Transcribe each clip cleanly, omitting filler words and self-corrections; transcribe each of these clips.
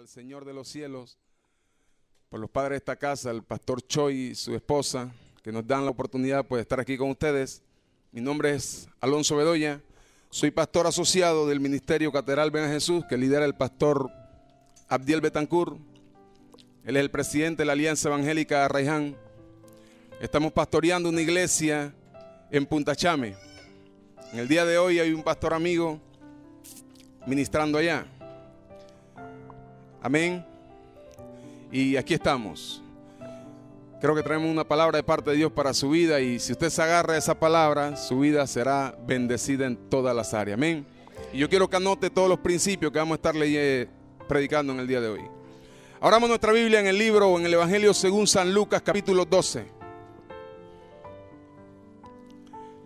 al Señor de los cielos, por los padres de esta casa, el pastor Choi y su esposa, que nos dan la oportunidad de estar aquí con ustedes. Mi nombre es Alonso Bedoya, soy pastor asociado del Ministerio Catedral Ven a Jesús, que lidera el pastor Abdiel Betancourt. Él es el presidente de la Alianza Evangélica Arraiján. Estamos pastoreando una iglesia en Punta Chame. En el día de hoy hay un pastor amigo ministrando allá. Amén. Y aquí estamos. Creo que traemos una palabra de parte de Dios para su vida, y si usted se agarra a esa palabra, su vida será bendecida en todas las áreas. Amén. Y yo quiero que anote todos los principios que vamos a estar predicando en el día de hoy. Abramos nuestra Biblia en el libro o en el Evangelio según San Lucas, capítulo 12.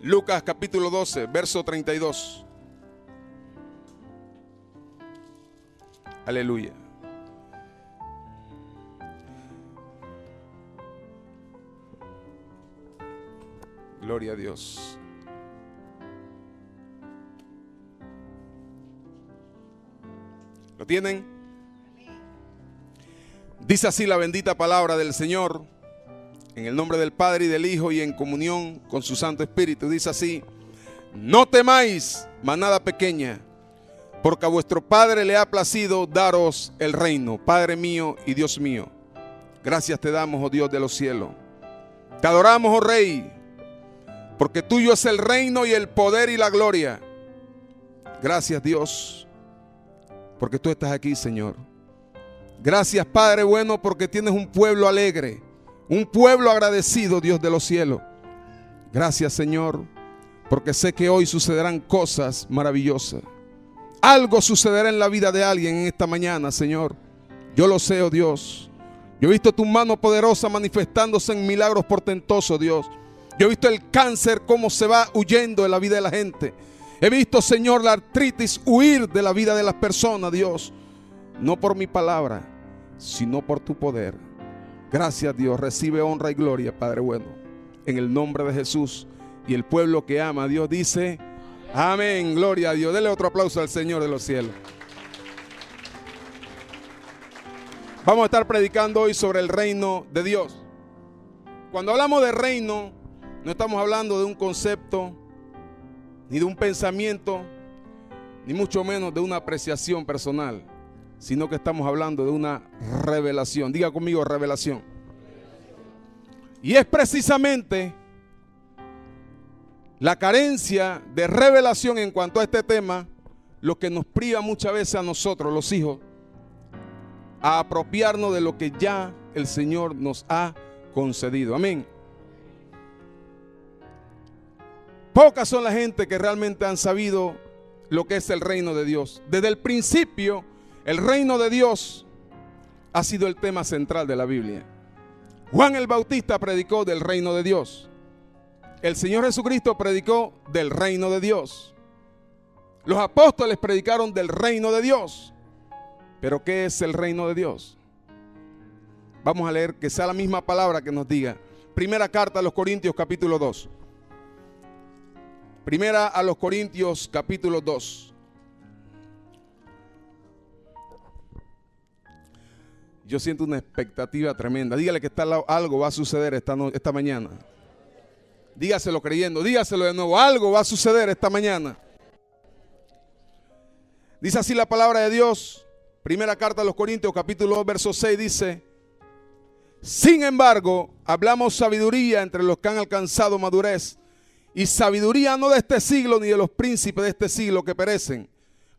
Lucas, capítulo 12, verso 32. Aleluya. Gloria a Dios. ¿Lo tienen? Dice así la bendita palabra del Señor, en el nombre del Padre y del Hijo y en comunión con su Santo Espíritu. Dice así: no temáis, manada pequeña, porque a vuestro Padre le ha placido daros el reino. Padre mío y Dios mío, gracias te damos, oh Dios de los cielos. Te adoramos, oh Rey, porque tuyo es el reino y el poder y la gloria. Gracias, Dios, porque tú estás aquí, Señor. Gracias, Padre bueno, porque tienes un pueblo alegre, un pueblo agradecido, Dios de los cielos. Gracias, Señor, porque sé que hoy sucederán cosas maravillosas. Algo sucederá en la vida de alguien en esta mañana, Señor. Yo lo sé, oh Dios. Yo he visto tu mano poderosa manifestándose en milagros portentosos, Dios. Yo he visto el cáncer cómo se va huyendo de la vida de la gente. He visto, Señor, la artritis huir de la vida de las personas, Dios. No por mi palabra, sino por tu poder. Gracias, Dios. Recibe honra y gloria, Padre bueno, en el nombre de Jesús. Y el pueblo que ama a Dios dice amén. Gloria a Dios. Dele otro aplauso al Señor de los cielos. Vamos a estar predicando hoy sobre el reino de Dios. Cuando hablamos de reino, no estamos hablando de un concepto, ni de un pensamiento, ni mucho menos de una apreciación personal, sino que estamos hablando de una revelación. Diga conmigo, revelación. Y es precisamente la carencia de revelación en cuanto a este tema lo que nos priva muchas veces a nosotros, los hijos, a apropiarnos de lo que ya el Señor nos ha concedido. Amén. Pocas son la gente que realmente han sabido lo que es el reino de Dios. Desde el principio, el reino de Dios ha sido el tema central de la Biblia. Juan el Bautista predicó del reino de Dios. El Señor Jesucristo predicó del reino de Dios. Los apóstoles predicaron del reino de Dios. ¿Pero qué es el reino de Dios? Vamos a leer que sea la misma palabra que nos diga. Primera carta a los Corintios, capítulo 2. Primera a los Corintios, capítulo 2. Yo siento una expectativa tremenda. Dígale que está al lado, algo va a suceder esta mañana. Dígaselo creyendo, dígaselo de nuevo. Algo va a suceder esta mañana. Dice así la palabra de Dios. Primera carta a los Corintios, capítulo 2, verso 6 dice: sin embargo, hablamos sabiduría entre los que han alcanzado madurez, y sabiduría no de este siglo ni de los príncipes de este siglo que perecen,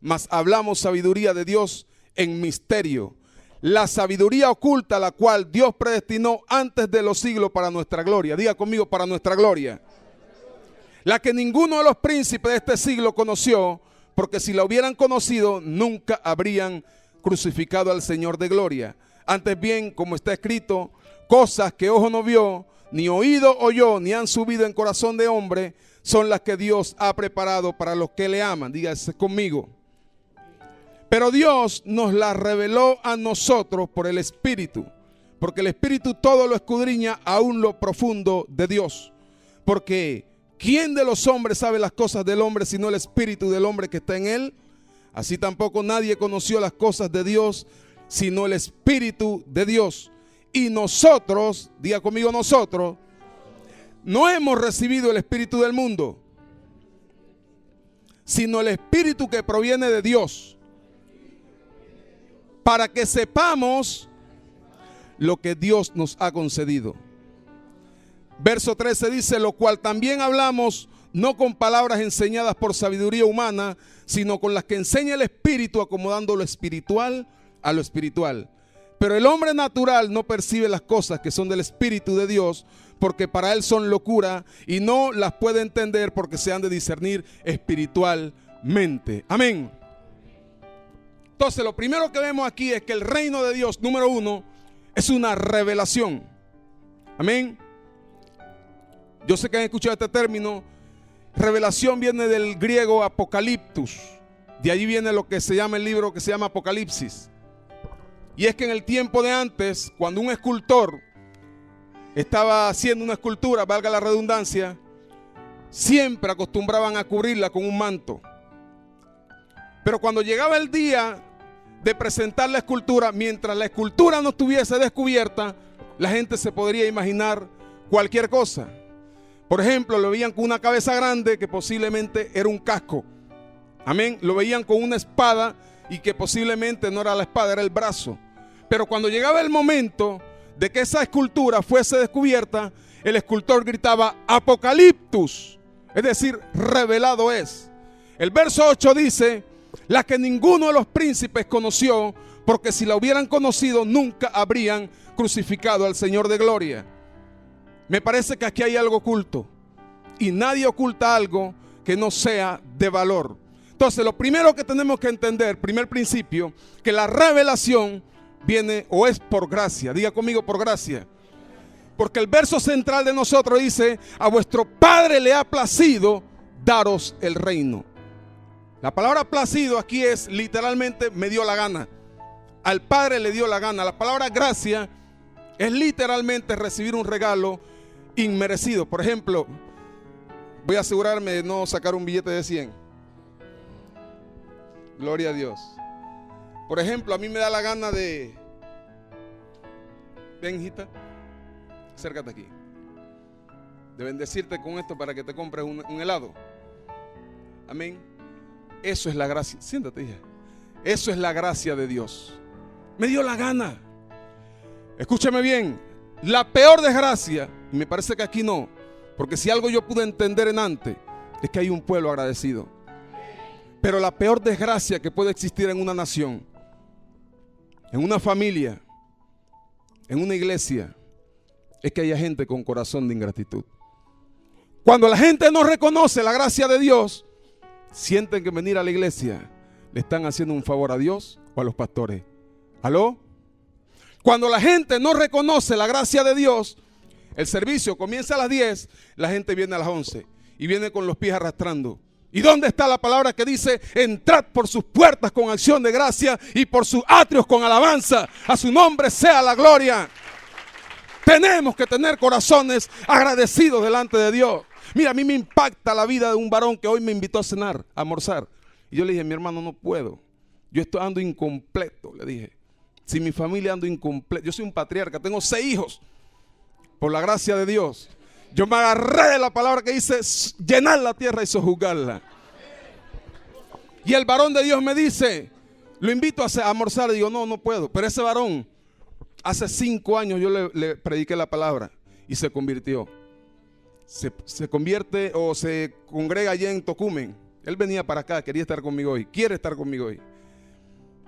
mas hablamos sabiduría de Dios en misterio, la sabiduría oculta, la cual Dios predestinó antes de los siglos para nuestra gloria. Diga conmigo, para nuestra gloria. La que ninguno de los príncipes de este siglo conoció, porque si la hubieran conocido, nunca habrían crucificado al Señor de gloria. Antes bien, como está escrito, cosas que ojo no vio, ni oído oyó, ni han subido en corazón de hombre, son las que Dios ha preparado para los que le aman. Dígase conmigo. Pero Dios nos las reveló a nosotros por el Espíritu, porque el Espíritu todo lo escudriña, aún lo profundo de Dios. Porque ¿quién de los hombres sabe las cosas del hombre sino el Espíritu del hombre que está en él? Así tampoco nadie conoció las cosas de Dios sino el Espíritu de Dios. Y nosotros, diga conmigo nosotros, no hemos recibido el espíritu del mundo, sino el espíritu que proviene de Dios, para que sepamos lo que Dios nos ha concedido. Verso 13 dice: lo cual también hablamos, no con palabras enseñadas por sabiduría humana, sino con las que enseña el Espíritu, acomodando lo espiritual a lo espiritual. Pero el hombre natural no percibe las cosas que son del Espíritu de Dios, porque para él son locura, y no las puede entender porque se han de discernir espiritualmente. Amén. Entonces, lo primero que vemos aquí es que el reino de Dios, número uno, es una revelación. Amén. Yo sé que han escuchado este término. Revelación viene del griego apocaliptus. De allí viene lo que se llama el libro que se llama Apocalipsis. Y es que en el tiempo de antes, cuando un escultor estaba haciendo una escultura, valga la redundancia, siempre acostumbraban a cubrirla con un manto. Pero cuando llegaba el día de presentar la escultura, mientras la escultura no estuviese descubierta, la gente se podría imaginar cualquier cosa. Por ejemplo, lo veían con una cabeza grande que posiblemente era un casco. Amén. Lo veían con una espada y que posiblemente no era la espada, era el brazo. Pero cuando llegaba el momento de que esa escultura fuese descubierta, el escultor gritaba Apocaliptus, es decir, revelado es. El verso 8 dice: la que ninguno de los príncipes conoció, porque si la hubieran conocido nunca habrían crucificado al Señor de gloria. Me parece que aquí hay algo oculto, y nadie oculta algo que no sea de valor. Entonces, lo primero que tenemos que entender, primer principio, que la revelación viene o es por gracia. Diga conmigo, por gracia. Porque el verso central de nosotros dice: a vuestro Padre le ha placido daros el reino. La palabra placido aquí es literalmente me dio la gana. Al Padre le dio la gana. La palabra gracia es literalmente recibir un regalo inmerecido. Por ejemplo, voy a asegurarme de no sacar un billete de 100. Gloria a Dios. Por ejemplo, a mí me da la gana de... Ven, hijita, acércate aquí. De bendecirte con esto para que te compres un helado. Amén. Eso es la gracia. Siéntate, hija. Eso es la gracia de Dios. Me dio la gana. Escúchame bien. La peor desgracia, y me parece que aquí no, porque si algo yo pude entender en antes, es que hay un pueblo agradecido. Pero la peor desgracia que puede existir en una nación, en una familia, en una iglesia, es que haya gente con corazón de ingratitud. Cuando la gente no reconoce la gracia de Dios, sienten que venir a la iglesia le están haciendo un favor a Dios o a los pastores. ¿Aló? Cuando la gente no reconoce la gracia de Dios, el servicio comienza a las 10, la gente viene a las 11 y viene con los pies arrastrando. ¿Y dónde está la palabra que dice: entrad por sus puertas con acción de gracia y por sus atrios con alabanza? A su nombre sea la gloria. Tenemos que tener corazones agradecidos delante de Dios. Mira, a mí me impacta la vida de un varón que hoy me invitó a cenar, a almorzar. Y yo le dije: mi hermano, no puedo. Yo estoy ando incompleto, le dije. Si mi familia ando incompleto. Yo soy un patriarca, tengo 6 hijos. Por la gracia de Dios. Yo me agarré de la palabra que dice: llenar la tierra y sojuzgarla. Y el varón de Dios me dice: lo invito a almorzar. Y digo: no puedo. Pero ese varón, hace 5 años yo le prediqué la palabra y se convirtió. Se convierte o se congrega allá en Tocumen. Él venía para acá, quería estar conmigo hoy, quiere estar conmigo hoy.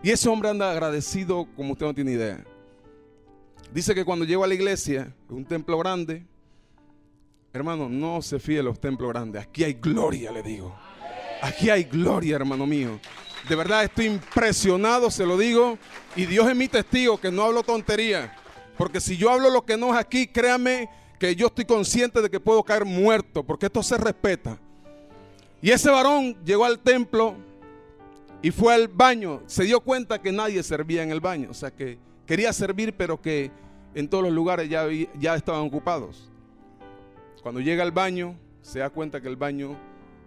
Y ese hombre anda agradecido como usted no tiene idea. Dice que cuando llegó a la iglesia, un templo grande, hermano, no se fíe de los templos grandes. Aquí hay gloria, le digo. Aquí hay gloria, hermano mío. De verdad estoy impresionado, se lo digo. Y Dios es mi testigo que no hablo tontería. Porque si yo hablo lo que no es aquí, créame que yo estoy consciente de que puedo caer muerto. Porque esto se respeta. Y ese varón llegó al templo y fue al baño. Se dio cuenta que nadie servía en el baño. O sea que quería servir, pero que en todos los lugares ya estaban ocupados. Cuando llega al baño, se da cuenta que el baño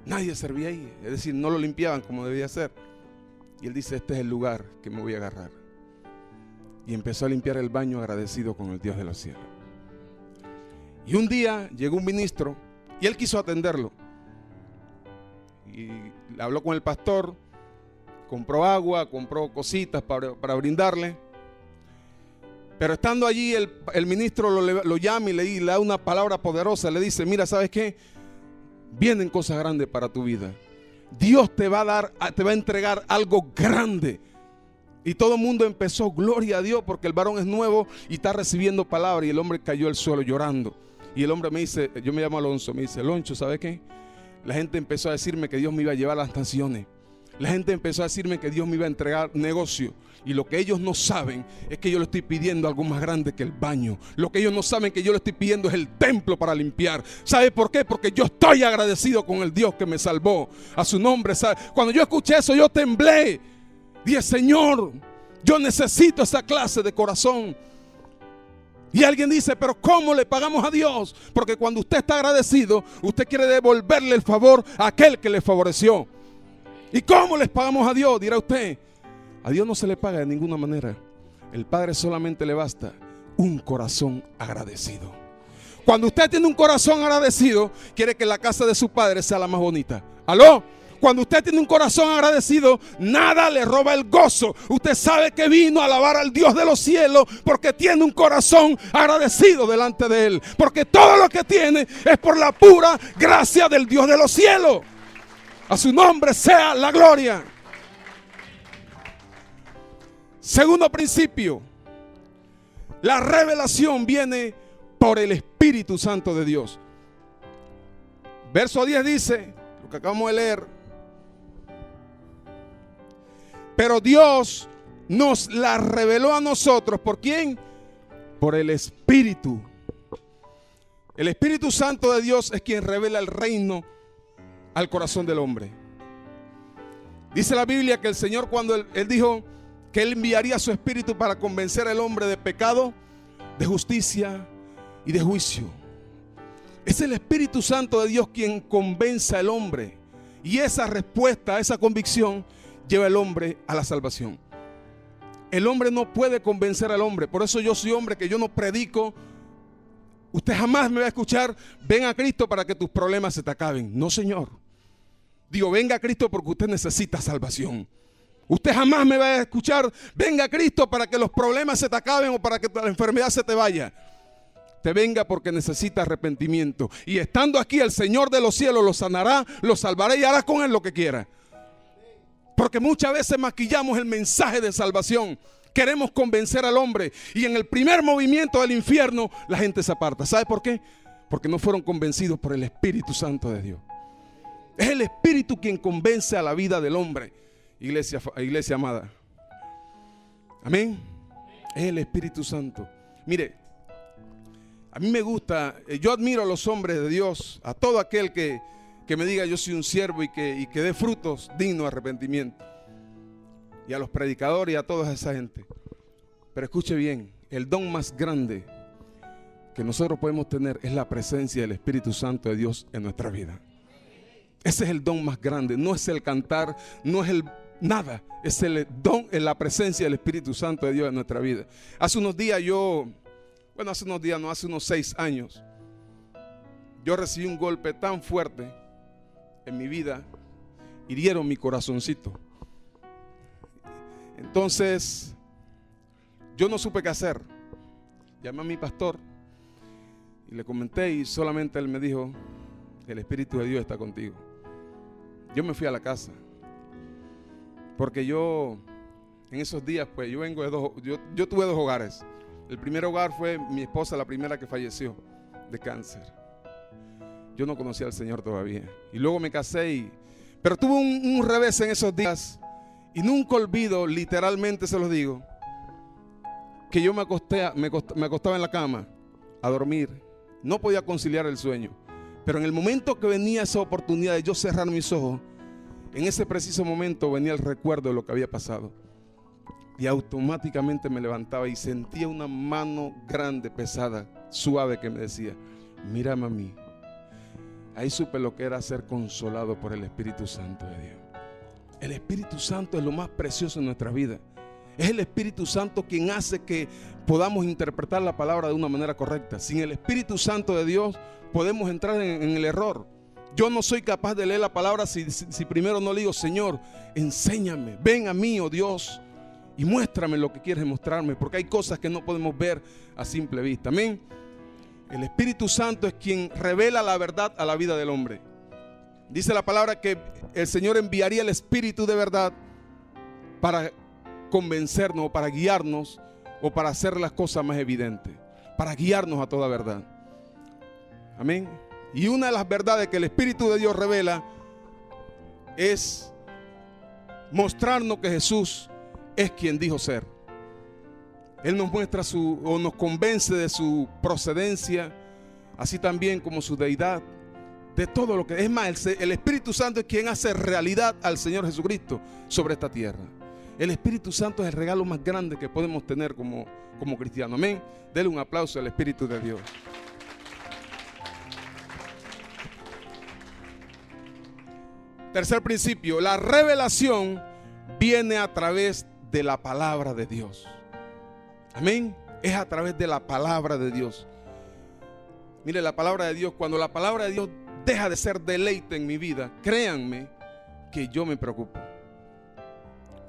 nadie servía ahí. Es decir, no lo limpiaban como debía ser. Y él dice: este es el lugar que me voy a agarrar. y empezó a limpiar el baño agradecido con el Dios de los cielos. Y un día llegó un ministro y él quiso atenderlo. Y habló con el pastor, compró agua, compró cositas para brindarle. Pero estando allí, el ministro lo llama y le da una palabra poderosa. Le dice: mira, ¿sabes qué? Vienen cosas grandes para tu vida. Dios te va a entregar algo grande. Y todo el mundo empezó: gloria a Dios, porque el varón es nuevo y está recibiendo palabra. Y el hombre cayó al suelo llorando. Y el hombre me dice, yo me llamo Alonso, me dice: Loncho, ¿sabe qué? La gente empezó a decirme que Dios me iba a llevar a las naciones. La gente empezó a decirme que Dios me iba a entregar negocio. Y lo que ellos no saben es que yo le estoy pidiendo algo más grande que el baño. Lo que ellos no saben que yo le estoy pidiendo es el templo para limpiar. ¿Sabe por qué? Porque yo estoy agradecido con el Dios que me salvó. A su nombre. ¿Sabe? Cuando yo escuché eso, yo temblé. Dije: Señor, yo necesito esa clase de corazón. Y alguien dice: pero ¿cómo le pagamos a Dios? Porque cuando usted está agradecido, usted quiere devolverle el favor a aquel que le favoreció. ¿Y cómo les pagamos a Dios? Dirá usted. A Dios no se le paga de ninguna manera. El Padre solamente le basta un corazón agradecido. Cuando usted tiene un corazón agradecido, quiere que la casa de su Padre sea la más bonita. ¿Aló? Cuando usted tiene un corazón agradecido, nada le roba el gozo. Usted sabe que vino a alabar al Dios de los cielos porque tiene un corazón agradecido delante de Él. Porque todo lo que tiene es por la pura gracia del Dios de los cielos. A su nombre sea la gloria. Segundo principio: la revelación viene por el Espíritu Santo de Dios. Verso 10 dice, lo que acabamos de leer: pero Dios nos la reveló a nosotros. ¿Por quién? Por el Espíritu. El Espíritu Santo de Dios es quien revela el reino al corazón del hombre. Dice la Biblia que el Señor, cuando él dijo que Él enviaría su Espíritu para convencer al hombre de pecado, de justicia y de juicio. Es el Espíritu Santo de Dios quien convence al hombre. Y esa respuesta, esa convicción, lleva al hombre a la salvación. El hombre no puede convencer al hombre. Por eso yo soy hombre, que yo no predico. Usted jamás me va a escuchar: ven a Cristo para que tus problemas se te acaben. No, Señor. Digo, venga a Cristo porque usted necesita salvación. Usted jamás me va a escuchar: venga a Cristo para que los problemas se te acaben o para que la enfermedad se te vaya. Te venga porque necesita arrepentimiento. Y estando aquí, el Señor de los cielos lo sanará, lo salvará y hará con él lo que quiera. Porque muchas veces maquillamos el mensaje de salvación. Queremos convencer al hombre y en el primer movimiento del infierno la gente se aparta. ¿Sabe por qué? Porque no fueron convencidos por el Espíritu Santo de Dios. Es el Espíritu quien convence a la vida del hombre. Iglesia amada. Amén. Es el Espíritu Santo. Mire, a mí me gusta, yo admiro a los hombres de Dios, a todo aquel que me diga: yo soy un siervo y que dé frutos dignos de arrepentimiento. Y a los predicadores y a toda esa gente. Pero escuche bien, el don más grande que nosotros podemos tener es la presencia del Espíritu Santo de Dios en nuestra vida. Ese es el don más grande. No es el cantar, no es el nada. Es el don, en la presencia del Espíritu Santo de Dios en nuestra vida. Hace unos días hace unos 6 años, yo recibí un golpe tan fuerte en mi vida, hirieron mi corazoncito. Entonces, yo no supe qué hacer. Llamé a mi pastor y le comenté, y solamente él me dijo: el Espíritu de Dios está contigo. Yo me fui a la casa, porque yo en esos días, pues yo vengo de yo tuve 2 hogares. El primer hogar fue mi esposa, la primera que falleció de cáncer. Yo no conocía al Señor todavía. Y luego me casé, pero tuve un revés en esos días. Y nunca olvido, literalmente se los digo, que yo me acostaba en la cama a dormir. No podía conciliar el sueño. Pero en el momento que venía esa oportunidad de yo cerrar mis ojos, en ese preciso momento venía el recuerdo de lo que había pasado. Y automáticamente me levantaba y sentía una mano grande, pesada, suave, que me decía: mírame a mí. Ahí supe lo que era ser consolado por el Espíritu Santo de Dios. El Espíritu Santo es lo más precioso en nuestra vida. Es el Espíritu Santo quien hace que podamos interpretar la palabra de una manera correcta. Sin el Espíritu Santo de Dios podemos entrar en el error. Yo no soy capaz de leer la palabra si primero no le digo: Señor, enséñame, ven a mí, oh Dios, y muéstrame lo que quieres mostrarme, porque hay cosas que no podemos ver a simple vista. Amén. El Espíritu Santo es quien revela la verdad a la vida del hombre. Dice la palabra que el Señor enviaría el Espíritu de verdad para convencernos, para guiarnos, o para hacer las cosas más evidentes, para guiarnos a toda verdad. Amén. Y una de las verdades que el Espíritu de Dios revela es mostrarnos que Jesús es quien dijo ser. Él nos muestra o nos convence de su procedencia, así también como su deidad, de todo lo que es más. El Espíritu Santo es quien hace realidad al Señor Jesucristo sobre esta tierra. El Espíritu Santo es el regalo más grande que podemos tener como cristianos. Amén. Dele un aplauso al Espíritu de Dios. Tercer principio: la revelación viene a través de la palabra de Dios. Amén. Es a través de la palabra de Dios. Mire, la palabra de Dios, cuando la palabra de Dios deja de ser deleite en mi vida, créanme que yo me preocupo.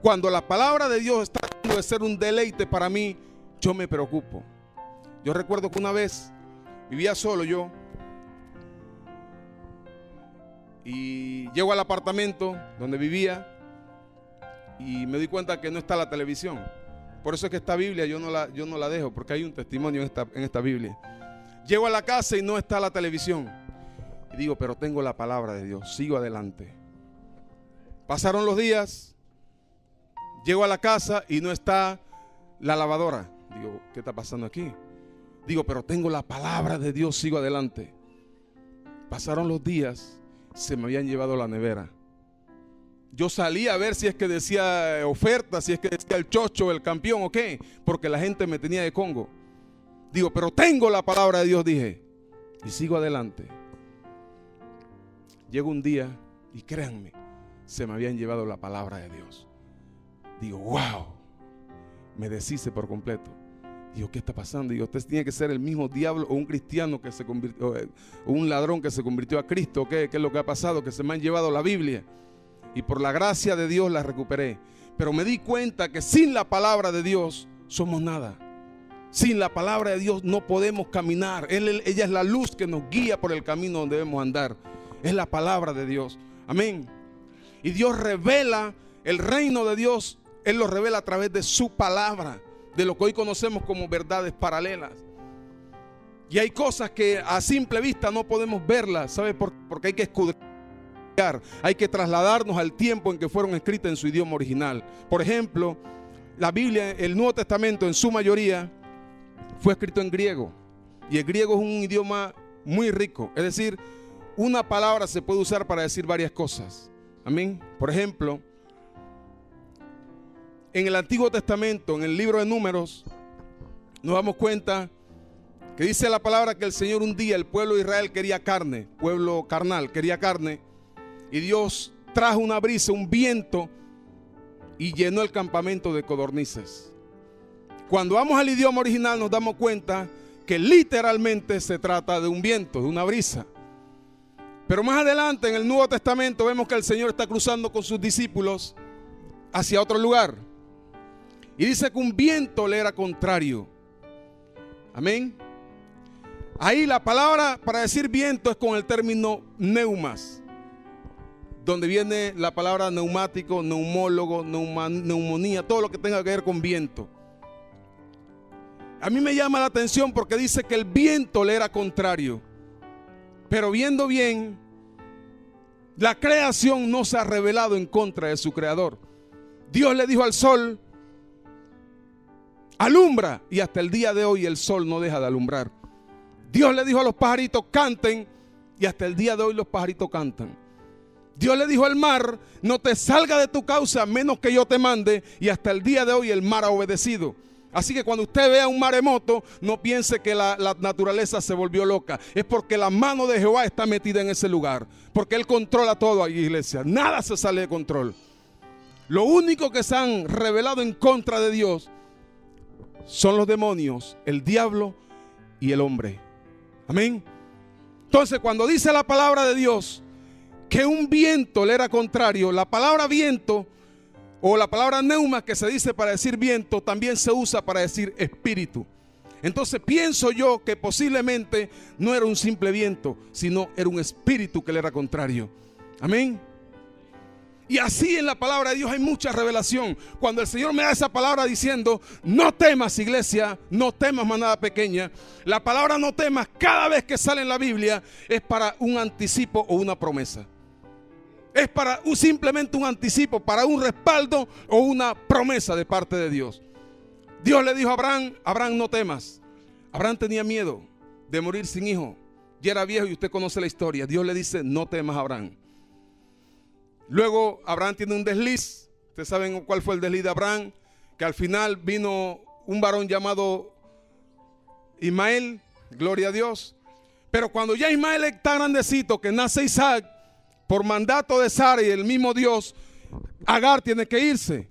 Cuando la palabra de Dios está dejando de ser un deleite para mí, yo me preocupo. Yo recuerdo que una vez vivía solo yo, y llego al apartamento donde vivía y me doy cuenta que no está la televisión. Por eso es que esta Biblia yo no la dejo, porque hay un testimonio en esta Biblia. Llego a la casa y no está la televisión. Y digo, pero tengo la palabra de Dios, sigo adelante. Pasaron los días, llego a la casa y no está la lavadora. Digo, ¿qué está pasando aquí? Digo, pero tengo la palabra de Dios, sigo adelante. Pasaron los días, se me habían llevado la nevera. Yo salí a ver si es que decía oferta, si es que decía el chocho, el campeón o qué, porque la gente me tenía de Congo. Digo, pero tengo la palabra de Dios, dije, y sigo adelante. Llegó un día y créanme, se me habían llevado la palabra de Dios. Digo, wow, me deshice por completo. Digo, ¿qué está pasando? Digo, usted tiene que ser el mismo diablo o un cristiano que se convirtió, o un ladrón que se convirtió a Cristo. ¿Qué es lo que ha pasado? Que se me han llevado la Biblia. Y por la gracia de Dios la recuperé. Pero me di cuenta que sin la palabra de Dios somos nada. Sin la palabra de Dios no podemos caminar. Ella es la luz que nos guía por el camino donde debemos andar. Es la palabra de Dios. Amén. Y Dios revela el reino de Dios. Él lo revela a través de su palabra, de lo que hoy conocemos como verdades paralelas. Y hay cosas que a simple vista no podemos verlas. ¿Sabe? Porque hay que escudriñar. Hay que trasladarnos al tiempo en que fueron escritas en su idioma original. Por ejemplo, la Biblia, el Nuevo Testamento en su mayoría fue escrito en griego. Y el griego es un idioma muy rico. Es decir, una palabra se puede usar para decir varias cosas. Amén. Por ejemplo, en el Antiguo Testamento, en el libro de Números, nos damos cuenta que dice la palabra que el Señor un día, el pueblo de Israel quería carne, pueblo carnal, quería carne. Y Dios trajo una brisa, un viento, y llenó el campamento de codornices. Cuando vamos al idioma original nos damos cuenta que literalmente se trata de un viento, de una brisa. Pero más adelante en el Nuevo Testamento vemos que el Señor está cruzando con sus discípulos hacia otro lugar. Y dice que un viento le era contrario. Amén. Ahí la palabra para decir viento es con el término neumas, donde viene la palabra neumático, neumólogo, neumonía, todo lo que tenga que ver con viento. A mí me llama la atención porque dice que el viento le era contrario. Pero viendo bien, la creación no se ha rebelado en contra de su creador. Dios le dijo al sol, alumbra, y hasta el día de hoy el sol no deja de alumbrar. Dios le dijo a los pajaritos, canten, y hasta el día de hoy los pajaritos cantan. Dios le dijo al mar, no te salga de tu causa menos que yo te mande, y hasta el día de hoy el mar ha obedecido. Así que cuando usted vea un maremoto, no piense que la naturaleza se volvió loca. Es porque la mano de Jehová está metida en ese lugar, porque Él controla todo ahí, iglesia. Nada se sale de control. Lo único que se han revelado en contra de Dios son los demonios, el diablo y el hombre. Amén. Entonces, cuando dice la palabra de Dios que un viento le era contrario, la palabra viento o la palabra neuma, que se dice para decir viento, también se usa para decir espíritu. Entonces pienso yo que posiblemente no era un simple viento, sino era un espíritu que le era contrario. Amén. Y así en la palabra de Dios hay mucha revelación. Cuando el Señor me da esa palabra diciendo: no temas, iglesia, no temas, manada pequeña. La palabra no temas, cada vez que sale en la Biblia, es para un anticipo o una promesa. Es para simplemente un anticipo, para un respaldo o una promesa de parte de Dios. Dios le dijo a Abraham: Abraham, no temas. Abraham tenía miedo de morir sin hijo. Ya era viejo y usted conoce la historia. Dios le dice: no temas, Abraham. Luego Abraham tiene un desliz. Ustedes saben cuál fue el desliz de Abraham, que al final vino un varón llamado Ismael, gloria a Dios. Pero cuando ya Ismael está grandecito, que nace Isaac, por mandato de Sara y el mismo Dios, Agar tiene que irse.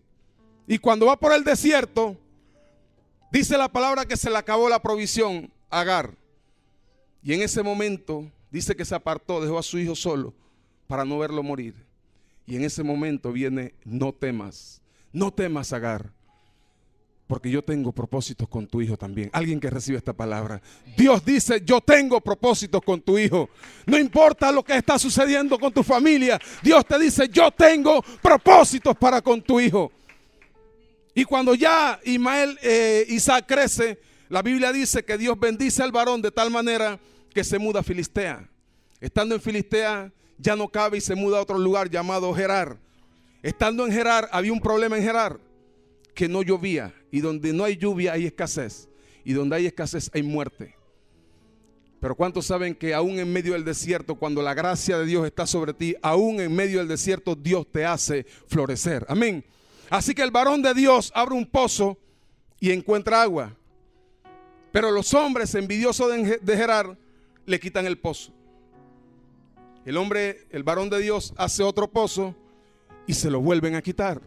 Y cuando va por el desierto, dice la palabra que se le acabó la provisión a Agar. Y en ese momento dice que se apartó, dejó a su hijo solo para no verlo morir. Y en ese momento viene: no temas Agar, porque yo tengo propósitos con tu hijo también. Alguien que recibe esta palabra. Dios dice: yo tengo propósitos con tu hijo. No importa lo que está sucediendo con tu familia, Dios te dice: yo tengo propósitos para con tu hijo. Y cuando ya Isaac crece, la Biblia dice que Dios bendice al varón de tal manera que se muda a Filistea. Estando en Filistea ya no cabe y se muda a otro lugar llamado Gerar. Estando en Gerar, había un problema en Gerar, que no llovía, y donde no hay lluvia hay escasez, y donde hay escasez hay muerte. Pero ¿cuántos saben que aún en medio del desierto, cuando la gracia de Dios está sobre ti, aún en medio del desierto Dios te hace florecer? Amén. Así que el varón de Dios abre un pozo y encuentra agua. Pero los hombres envidiosos de Gerar le quitan el pozo. El varón de Dios hace otro pozo y se lo vuelven a quitar.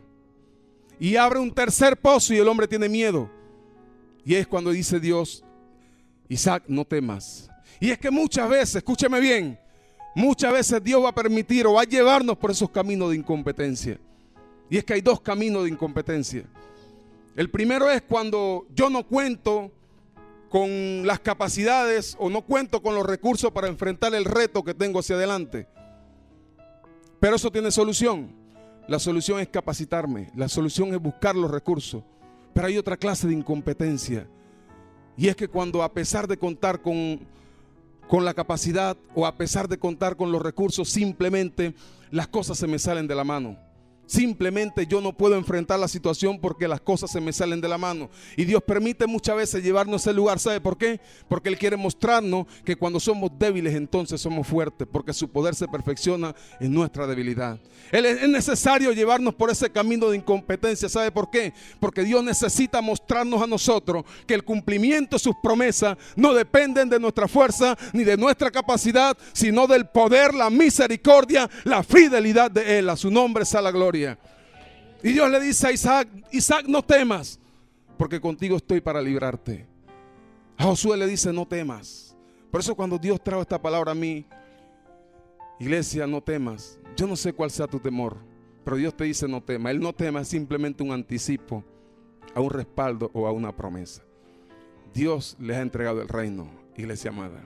Y abre un tercer pozo y el hombre tiene miedo. Y es cuando dice Dios: Isaac, no temas. Y es que muchas veces, escúcheme bien, muchas veces Dios va a permitir o va a llevarnos por esos caminos de incompetencia. Y es que hay dos caminos de incompetencia. El primero es cuando yo no cuento con las capacidades o no cuento con los recursos para enfrentar el reto que tengo hacia adelante. Pero eso tiene solución. La solución es capacitarme. La solución es buscar los recursos. Pero hay otra clase de incompetencia. Y es que cuando, a pesar de contar con la capacidad o a pesar de contar con los recursos, simplemente las cosas se me salen de la mano. Simplemente yo no puedo enfrentar la situación porque las cosas se me salen de la mano. Y Dios permite muchas veces llevarnos a ese lugar. ¿Sabe por qué? Porque Él quiere mostrarnos que cuando somos débiles, entonces somos fuertes, porque su poder se perfecciona en nuestra debilidad. Es necesario llevarnos por ese camino de incompetencia. ¿Sabe por qué? Porque Dios necesita mostrarnos a nosotros que el cumplimiento de sus promesas no dependen de nuestra fuerza ni de nuestra capacidad, sino del poder, la misericordia, la fidelidad de Él. A su nombre sea la gloria. Y Dios le dice a Isaac: Isaac, no temas, porque contigo estoy para librarte. A Josué le dice: no temas. Por eso cuando Dios trajo esta palabra a mí, iglesia, no temas. Yo no sé cuál sea tu temor, pero Dios te dice: no temas. El no temas es simplemente un anticipo a un respaldo o a una promesa. Dios les ha entregado el reino, iglesia amada.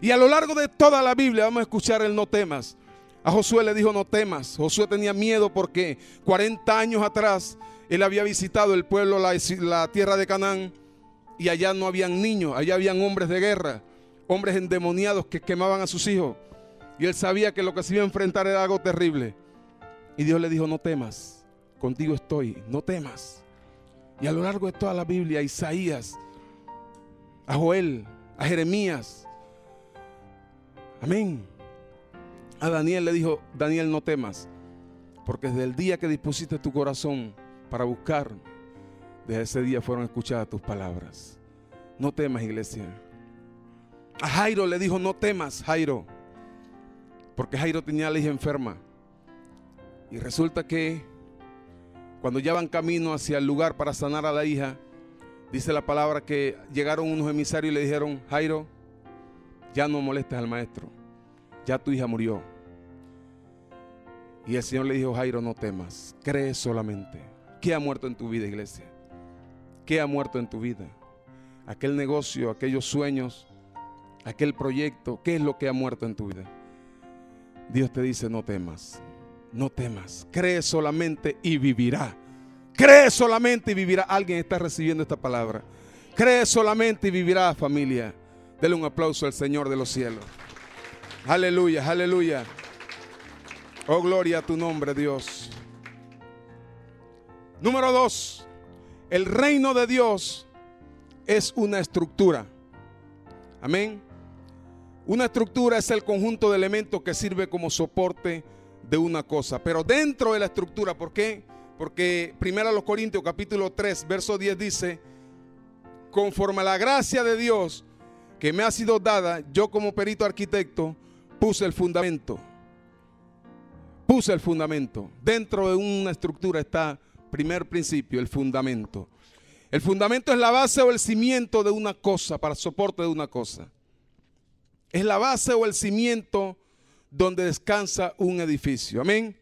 Y a lo largo de toda la Biblia vamos a escuchar el no temas. A Josué le dijo: no temas. Josué tenía miedo porque 40 años atrás él había visitado el pueblo, la tierra de Canaán, y allá no habían niños, allá habían hombres de guerra, hombres endemoniados que quemaban a sus hijos. Y él sabía que lo que se iba a enfrentar era algo terrible. Y Dios le dijo: no temas, contigo estoy, no temas. Y a lo largo de toda la Biblia, a Isaías, a Joel, a Jeremías, amén, a Daniel le dijo: Daniel, no temas, porque desde el día que dispusiste tu corazón para buscar, desde ese día fueron escuchadas tus palabras. No temas, iglesia. A Jairo le dijo: no temas, Jairo, porque Jairo tenía a la hija enferma. Y resulta que Cuando ya van camino hacia el lugar para sanar a la hija, dice la palabra que llegaron unos emisarios y le dijeron: Jairo, ya no molestes al maestro, ya tu hija murió. Y el Señor le dijo: Jairo, no temas, cree solamente. ¿Qué ha muerto en tu vida, iglesia? ¿Qué ha muerto en tu vida? Aquel negocio, aquellos sueños, aquel proyecto, ¿qué es lo que ha muerto en tu vida? Dios te dice: no temas, no temas, cree solamente y vivirá. Cree solamente y vivirá. Alguien está recibiendo esta palabra. Cree solamente y vivirá, familia. Dele un aplauso al Señor de los cielos. Aleluya, aleluya. Oh, gloria a tu nombre, Dios. Número 2. El reino de Dios es una estructura. Amén. Una estructura es el conjunto de elementos que sirve como soporte de una cosa. Pero dentro de la estructura, ¿por qué? Porque 1 Corintios capítulo 3, verso 10 dice: conforme a la gracia de Dios que me ha sido dada, yo como perito arquitecto puse el fundamento. Puse el fundamento. Dentro de una estructura está, primer principio, el fundamento. El fundamento es la base o el cimiento de una cosa, para soporte de una cosa. Es la base o el cimiento donde descansa un edificio. Amén.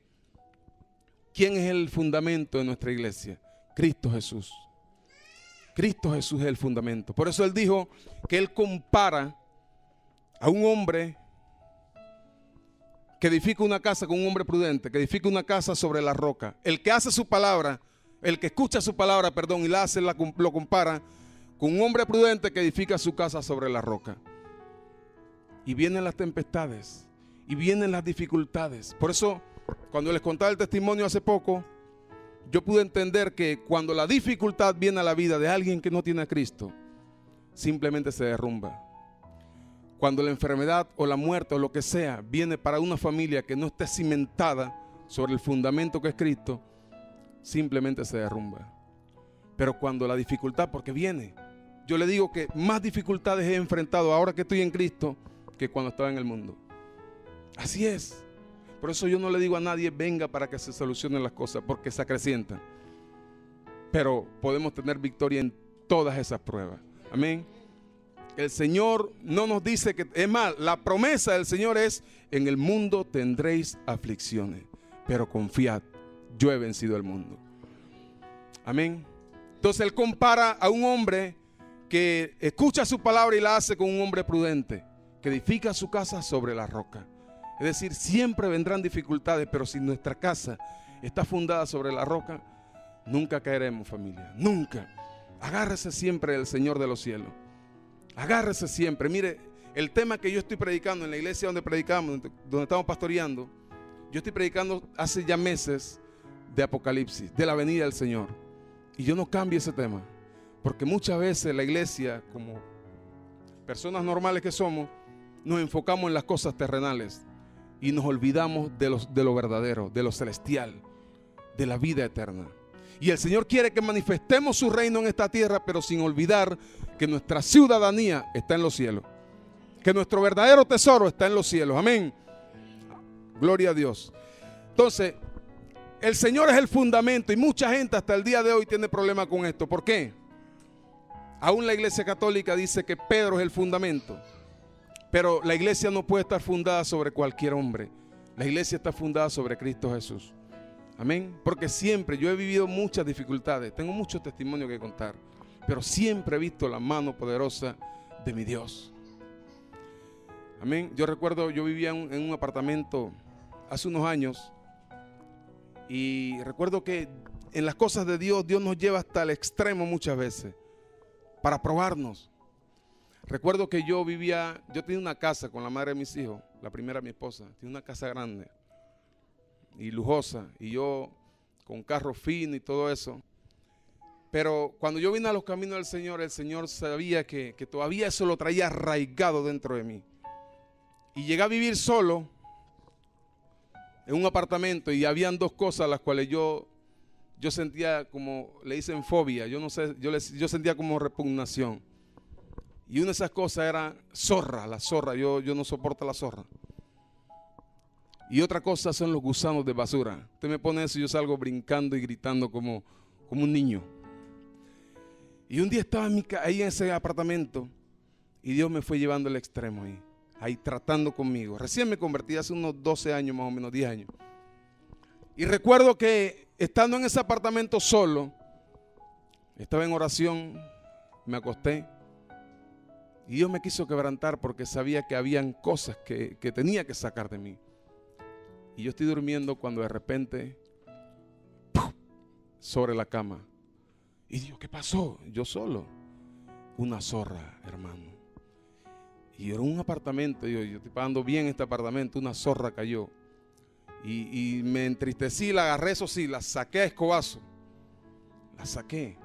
¿Quién es el fundamento de nuestra iglesia? Cristo Jesús. Cristo Jesús es el fundamento. Por eso Él dijo que Él compara a un hombre que edifica una casa con un hombre prudente, que edifica una casa sobre la roca. El que hace su palabra, el que escucha su palabra, perdón, y la hace, lo compara con un hombre prudente que edifica su casa sobre la roca. Y vienen las tempestades, y vienen las dificultades. Por eso, cuando les contaba el testimonio hace poco, yo pude entender que cuando la dificultad viene a la vida de alguien que no tiene a Cristo, simplemente se derrumba. Cuando la enfermedad o la muerte o lo que sea viene para una familia que no esté cimentada sobre el fundamento que es Cristo, simplemente se derrumba. Pero cuando la dificultad, porque viene, yo le digo que más dificultades he enfrentado ahora que estoy en Cristo que cuando estaba en el mundo. Así es. Por eso yo no le digo a nadie: venga para que se solucionen las cosas, porque se acrecientan. Pero podemos tener victoria en todas esas pruebas. Amén. El Señor no nos dice que, es más, la promesa del Señor es: en el mundo tendréis aflicciones, pero confiad, yo he vencido el mundo. Amén. Entonces Él compara a un hombre que escucha su palabra y la hace con un hombre prudente, que edifica su casa sobre la roca. Es decir, siempre vendrán dificultades, pero si nuestra casa está fundada sobre la roca, nunca caeremos, familia, nunca. Agárrese siempre del Señor de los cielos. Agárrese siempre. Mire, el tema que yo estoy predicando en la iglesia donde predicamos, donde estamos pastoreando, yo estoy predicando hace ya meses de Apocalipsis, de la venida del Señor. Y yo no cambio ese tema, porque muchas veces la iglesia, como personas normales que somos, nos enfocamos en las cosas terrenales y nos olvidamos de lo verdadero, de lo celestial, de la vida eterna. Y el Señor quiere que manifestemos su reino en esta tierra, pero sin olvidar que nuestra ciudadanía está en los cielos, que nuestro verdadero tesoro está en los cielos. Amén. Gloria a Dios. Entonces, el Señor es el fundamento, y mucha gente hasta el día de hoy tiene problemas con esto. ¿Por qué? Aún la iglesia católica dice que Pedro es el fundamento, pero la iglesia no puede estar fundada sobre cualquier hombre. La iglesia está fundada sobre Cristo Jesús. Amén. Porque siempre yo he vivido muchas dificultades, tengo muchos testimonios que contar, pero siempre he visto la mano poderosa de mi Dios. Amén. Yo recuerdo, yo vivía en un apartamento hace unos años, y recuerdo que en las cosas de Dios, Dios nos lleva hasta el extremo muchas veces para probarnos. Recuerdo que yo tenía una casa con la madre de mis hijos, la primera mi esposa, tenía una casa grande y lujosa, y yo con carro fino y todo eso. Pero cuando yo vine a los caminos del Señor, el Señor sabía que todavía eso lo traía arraigado dentro de mí. Y llegué a vivir solo en un apartamento, y habían dos cosas las cuales yo sentía, como le dicen, fobia. Yo no sé, yo sentía como repugnación. Y una de esas cosas era zorra, la zorra. Yo no soporto la zorra. Y otra cosa son los gusanos de basura. Usted me pone eso y yo salgo brincando y gritando como un niño. Y un día estaba ahí en ese apartamento y Dios me fue llevando al extremo ahí tratando conmigo. Recién me convertí hace unos 12 años, más o menos 10 años. Y recuerdo que estando en ese apartamento solo, estaba en oración, me acosté y Dios me quiso quebrantar porque sabía que habían cosas que tenía que sacar de mí. Y yo estoy durmiendo cuando de repente, ¡pum!, sobre la cama. Y digo, ¿qué pasó? Yo solo. Una zorra, hermano. Y era un apartamento, yo estoy pagando bien este apartamento, una zorra cayó. Y me entristecí, la agarré, eso sí, la saqué a escobazo. La saqué.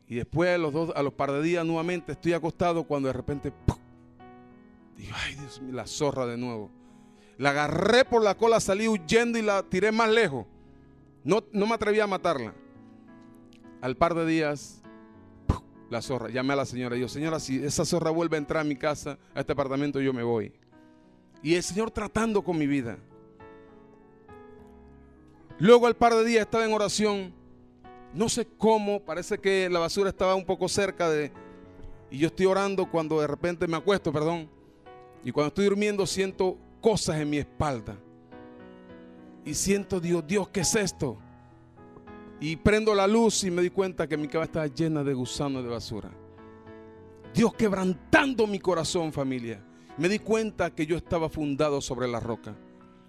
Y después a los par de días nuevamente estoy acostado cuando de repente, ¡pum!, digo, ay Dios mío, la zorra de nuevo. La agarré por la cola, salí huyendo y la tiré más lejos. No me atreví a matarla. Al par de días, ¡pum!, la zorra. Llamé a la señora y yo, señora, si esa zorra vuelve a entrar a mi casa, a este apartamento, yo me voy. Y el Señor tratando con mi vida. Luego al par de días estaba en oración. No sé cómo, parece que la basura estaba un poco cerca y yo estoy orando cuando de repente me acuesto, y cuando estoy durmiendo siento cosas en mi espalda. Y siento, Dios, ¿qué es esto? Y prendo la luz y me di cuenta que mi cama estaba llena de gusanos de basura. Dios quebrantando mi corazón, familia. Me di cuenta que yo estaba fundado sobre la roca.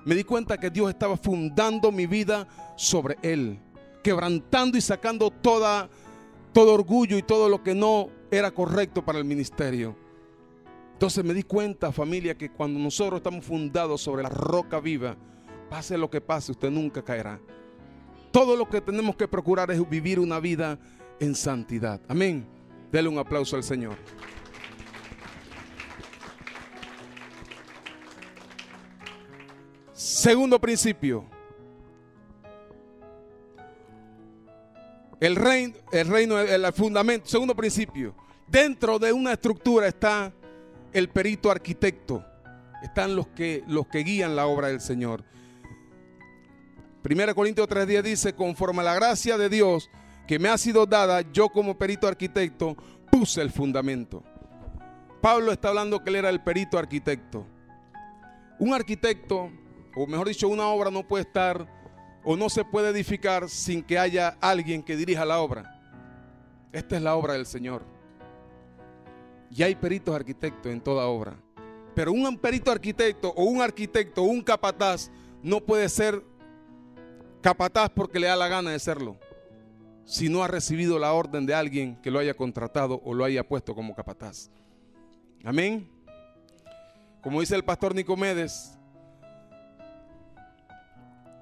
Me di cuenta que Dios estaba fundando mi vida sobre Él, quebrantando y sacando todo orgullo y todo lo que no era correcto para el ministerio. Entonces me di cuenta, familia, que cuando nosotros estamos fundados sobre la roca viva, pase lo que pase, usted nunca caerá. Todo lo que tenemos que procurar es vivir una vida en santidad. Amén. Dele un aplauso al Señor. Segundo principio. El reino, el fundamento. Segundo principio. Dentro de una estructura está el perito arquitecto. Están los que guían la obra del Señor. 1 Corintios 3:10 dice, conforme a la gracia de Dios que me ha sido dada, yo como perito arquitecto puse el fundamento. Pablo está hablando que él era el perito arquitecto. Un arquitecto, o mejor dicho, una obra no puede estar o no se puede edificar sin que haya alguien que dirija la obra. Esta es la obra del Señor. Y hay peritos arquitectos en toda obra. Pero un perito arquitecto o un capataz no puede ser capataz porque le da la gana de serlo, si no ha recibido la orden de alguien que lo haya contratado o lo haya puesto como capataz. Amén. Como dice el pastor Nicomedes,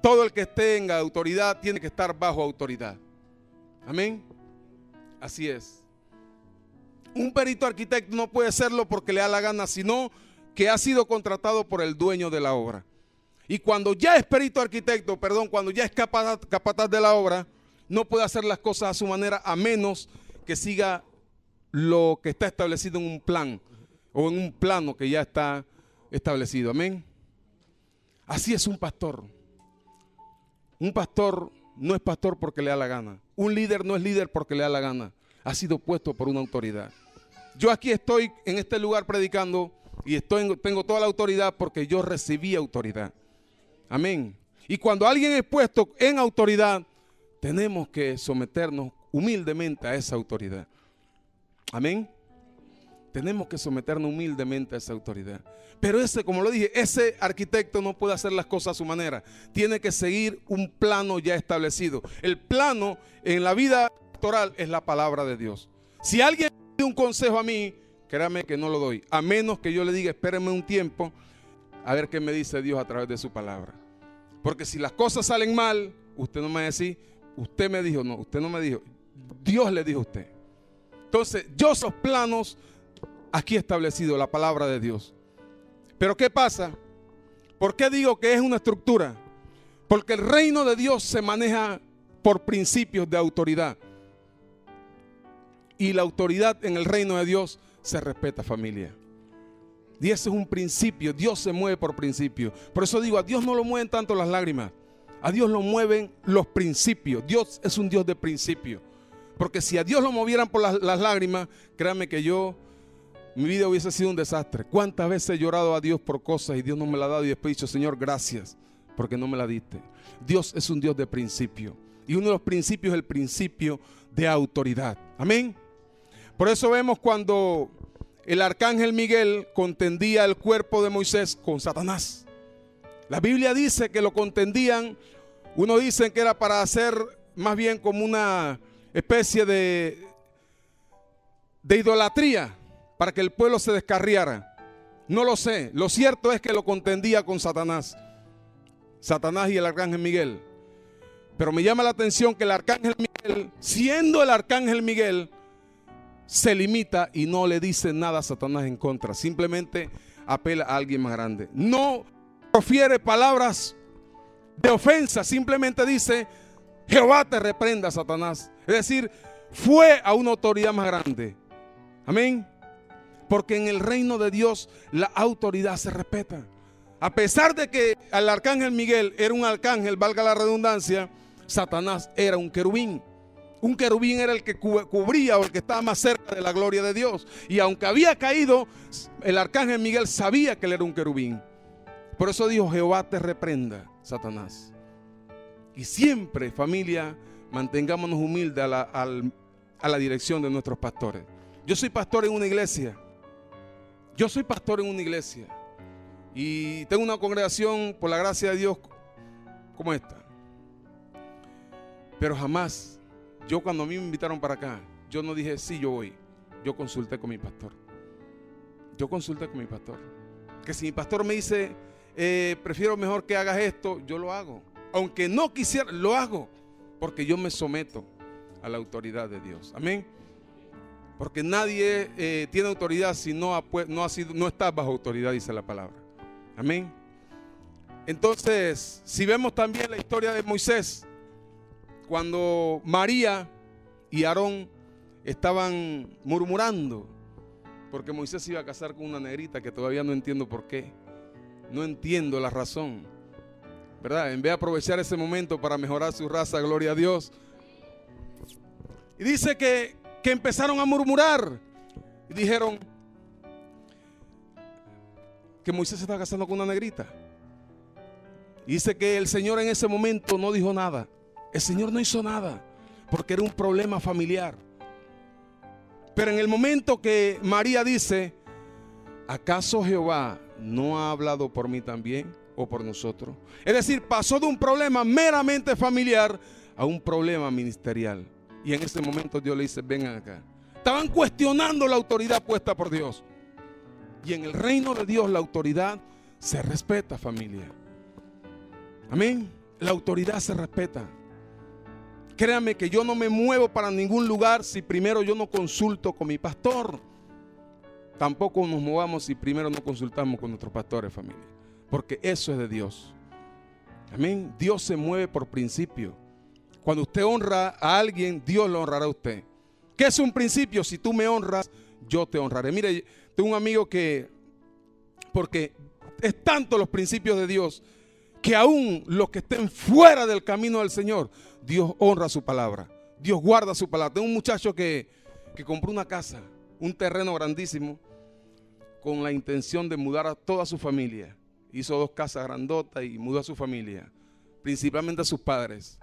todo el que tenga autoridad tiene que estar bajo autoridad. Amén. Así es. Un perito arquitecto no puede serlo porque le da la gana, sino que ha sido contratado por el dueño de la obra. Y cuando ya es perito arquitecto, cuando ya es capataz de la obra, no puede hacer las cosas a su manera a menos que siga lo que está establecido en un plan o en un plano que ya está establecido. Amén. Así es un pastor. Un pastor no es pastor porque le da la gana. Un líder no es líder porque le da la gana. Ha sido puesto por una autoridad. Yo aquí estoy en este lugar predicando y tengo toda la autoridad porque yo recibí autoridad. Amén. Y cuando alguien es puesto en autoridad, tenemos que someternos humildemente a esa autoridad. Amén. Tenemos que someternos humildemente a esa autoridad. Pero como lo dije, ese arquitecto no puede hacer las cosas a su manera. Tiene que seguir un plano ya establecido. El plano en la vida pastoral es la palabra de Dios. Si alguien me da un consejo a mí, créame que no lo doy. A menos que yo le diga, espérenme un tiempo a ver qué me dice Dios a través de su palabra. Porque si las cosas salen mal, usted no me va a decir, usted me dijo, no, usted no me dijo, Dios le dijo a usted. Entonces, yo esos planos aquí establecido, la palabra de Dios. Pero ¿qué pasa? ¿Por qué digo que es una estructura? Porque el reino de Dios se maneja por principios de autoridad. Y la autoridad en el reino de Dios se respeta, familia. Y ese es un principio. Dios se mueve por principio. Por eso digo, a Dios no lo mueven tanto las lágrimas. A Dios lo mueven los principios. Dios es un Dios de principio. Porque si a Dios lo movieran por las lágrimas, créanme que mi vida hubiese sido un desastre. ¿Cuántas veces he llorado a Dios por cosas y Dios no me la ha dado? Y después he dicho, Señor, gracias, porque no me la diste. Dios es un Dios de principio. Y uno de los principios es el principio de autoridad. Amén. Por eso vemos cuando el arcángel Miguel contendía el cuerpo de Moisés con Satanás. La Biblia dice que lo contendían. Unos dicen que era para hacer más bien como una especie de idolatría, para que el pueblo se descarriara. No lo sé. Lo cierto es que lo contendía con Satanás. Satanás y el arcángel Miguel. Pero me llama la atención que el arcángel Miguel, siendo el arcángel Miguel, se limita y no le dice nada a Satanás en contra. Simplemente apela a alguien más grande. No profiere palabras de ofensa. Simplemente dice, Jehová te reprenda, Satanás. Es decir, fue a una autoridad más grande. Amén. Porque en el reino de Dios la autoridad se respeta. A pesar de que el arcángel Miguel era un arcángel, valga la redundancia, Satanás era un querubín. Un querubín era el que cubría o el que estaba más cerca de la gloria de Dios. Y aunque había caído, el arcángel Miguel sabía que él era un querubín. Por eso dijo, Jehová te reprenda, Satanás. Y siempre, familia, mantengámonos humildes a la dirección de nuestros pastores. Yo soy pastor en una iglesia. Y tengo una congregación, por la gracia de Dios, como esta. Pero jamás, cuando a mí me invitaron para acá, yo no dije, sí, yo voy. Yo consulté con mi pastor. Que si mi pastor me dice, prefiero mejor que hagas esto, yo lo hago. Aunque no quisiera, lo hago. Porque yo me someto a la autoridad de Dios. Amén. Porque nadie tiene autoridad si no está bajo autoridad, dice la palabra. Amén. Entonces, si vemos también la historia de Moisés, cuando María y Aarón estaban murmurando, porque Moisés se iba a casar con una negrita que todavía no entiendo por qué. No entiendo la razón, ¿verdad? En vez de aprovechar ese momento para mejorar su raza, gloria a Dios. Y dice que empezaron a murmurar y dijeron que Moisés se estaba casando con una negrita. Y dice que el Señor en ese momento no dijo nada. El Señor no hizo nada porque era un problema familiar. Pero en el momento que María dice, ¿acaso Jehová no ha hablado por mí también o por nosotros? Es decir, pasó de un problema meramente familiar a un problema ministerial. Y en ese momento Dios le dice, vengan acá. Estaban cuestionando la autoridad puesta por Dios. Y en el reino de Dios la autoridad se respeta, familia. Amén. La autoridad se respeta. Créame que yo no me muevo para ningún lugar si primero yo no consulto con mi pastor. Tampoco nos movamos si primero no consultamos con nuestros pastores, familia. Porque eso es de Dios. Amén. Dios se mueve por principio. Cuando usted honra a alguien, Dios lo honrará a usted. ¿Qué es un principio? Si tú me honras, yo te honraré. Mire, tengo un amigo porque es tanto los principios de Dios, que aún los que estén fuera del camino del Señor, Dios honra su palabra. Dios guarda su palabra. Tengo un muchacho que compró una casa, un terreno grandísimo, con la intención de mudar a toda su familia. Hizo 2 casas grandotas y mudó a su familia, principalmente a sus padres.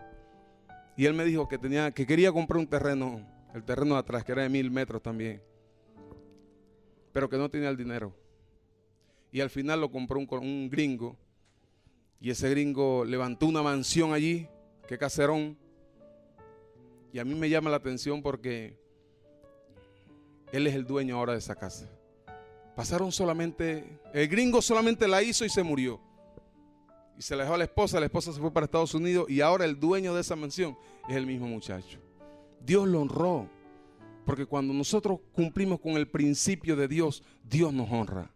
Y él me dijo que quería comprar un terreno, el terreno de atrás, que era de 1000 metros también, pero que no tenía el dinero. Y al final lo compró un gringo. Y ese gringo levantó una mansión allí, qué caserón. Y a mí me llama la atención porque él es el dueño ahora de esa casa. Pasaron el gringo solamente la hizo y se murió. Y se la dejó a la esposa se fue para Estados Unidos y ahora el dueño de esa mansión es el mismo muchacho. Dios lo honró, porque cuando nosotros cumplimos con el principio de Dios, Dios nos honra.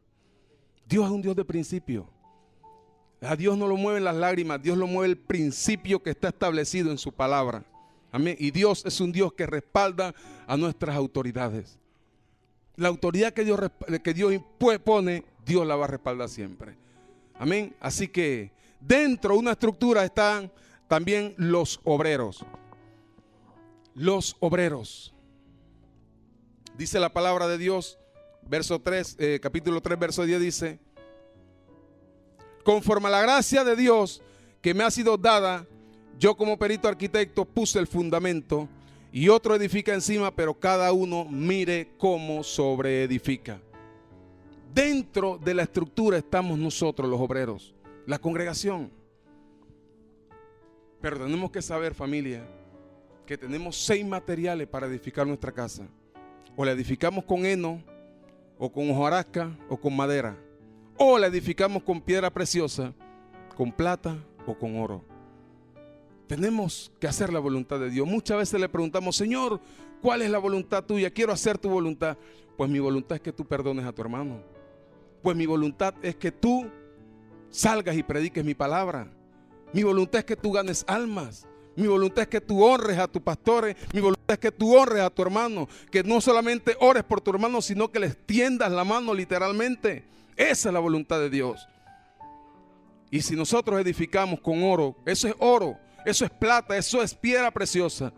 Dios es un Dios de principio. A Dios no lo mueven las lágrimas, Dios lo mueve el principio que está establecido en su palabra. Amén. Y Dios es un Dios que respalda a nuestras autoridades. La autoridad que Dios pone, Dios la va a respaldar siempre. Amén. Así que dentro de una estructura están también los obreros. Los obreros. Dice la palabra de Dios, capítulo 3, verso 10 dice: conforme a la gracia de Dios que me ha sido dada, yo como perito arquitecto puse el fundamento y otro edifica encima, pero cada uno mire cómo sobreedifica. Dentro de la estructura estamos nosotros los obreros, la congregación. Pero tenemos que saber, familia, que tenemos 6 materiales para edificar nuestra casa. O la edificamos con heno, o con hojarasca, o con madera. O la edificamos con piedra preciosa, con plata o con oro. Tenemos que hacer la voluntad de Dios. Muchas veces le preguntamos: Señor, ¿cuál es la voluntad tuya? Quiero hacer tu voluntad. Pues mi voluntad es que tú perdones a tu hermano. Pues mi voluntad es que tú salgas y prediques mi palabra. Mi voluntad es que tú ganes almas. Mi voluntad es que tú honres a tus pastores. Mi voluntad es que tú honres a tu hermano. Que no solamente ores por tu hermano, sino que le extiendas la mano literalmente. Esa es la voluntad de Dios. Y si nosotros edificamos con oro, eso es oro, eso es plata, eso es piedra preciosa.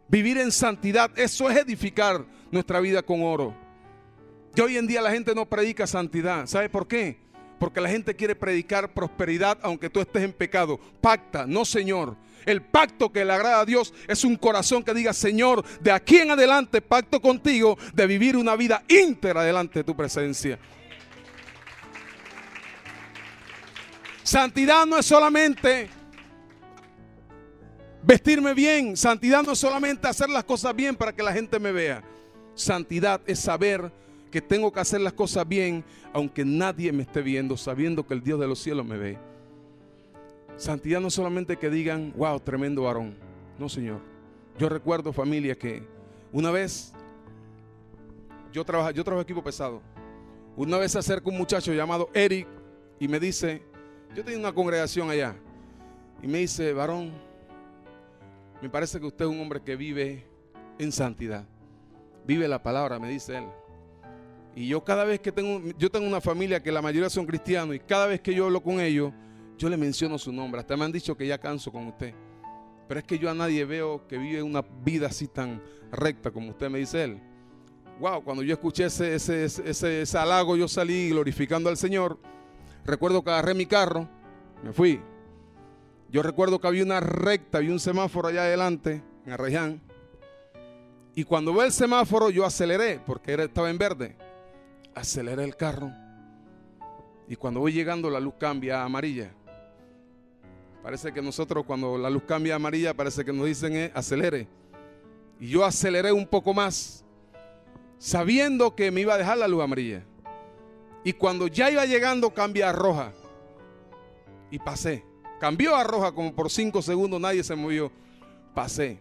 Vivir en santidad, eso es edificar nuestra vida con oro. Y hoy en día la gente no predica santidad. ¿Sabe por qué? Porque la gente quiere predicar prosperidad aunque tú estés en pecado. Pacta, no, Señor. El pacto que le agrada a Dios es un corazón que diga: Señor, de aquí en adelante pacto contigo de vivir una vida íntegra delante de tu presencia. Santidad no es solamente vestirme bien. Santidad no es solamente hacer las cosas bien para que la gente me vea. Santidad es saber que tengo que hacer las cosas bien aunque nadie me esté viendo, sabiendo que el Dios de los cielos me ve. Santidad no es solamente que digan: wow, tremendo varón. No, Señor. Yo recuerdo, familia, que una vez yo trabajo equipo pesado. Una vez se acerca un muchacho llamado Eric y me dice: yo tenía una congregación allá, y me dice: varón, me parece que usted es un hombre que vive en santidad, vive la palabra, me dice él. Y yo cada vez que yo tengo una familia que la mayoría son cristianos, y cada vez que yo hablo con ellos, yo le menciono su nombre. Hasta me han dicho que ya canso con usted, pero es que yo a nadie veo que vive una vida así tan recta como usted, me dice él. Wow, cuando yo escuché ese halago, yo salí glorificando al Señor. Recuerdo que agarré mi carro, me fui. Yo recuerdo que había una recta, había un semáforo allá adelante, en Arreján. Y cuando veo el semáforo, yo aceleré, porque estaba en verde. Aceleré el carro. Y cuando voy llegando, la luz cambia a amarilla. Parece que nosotros, cuando la luz cambia a amarilla, parece que nos dicen acelere. Y yo aceleré un poco más, sabiendo que me iba a dejar la luz amarilla. Y cuando ya iba llegando, cambia a roja. Y pasé. Cambió a roja como por 5 segundos, nadie se movió. Pasé.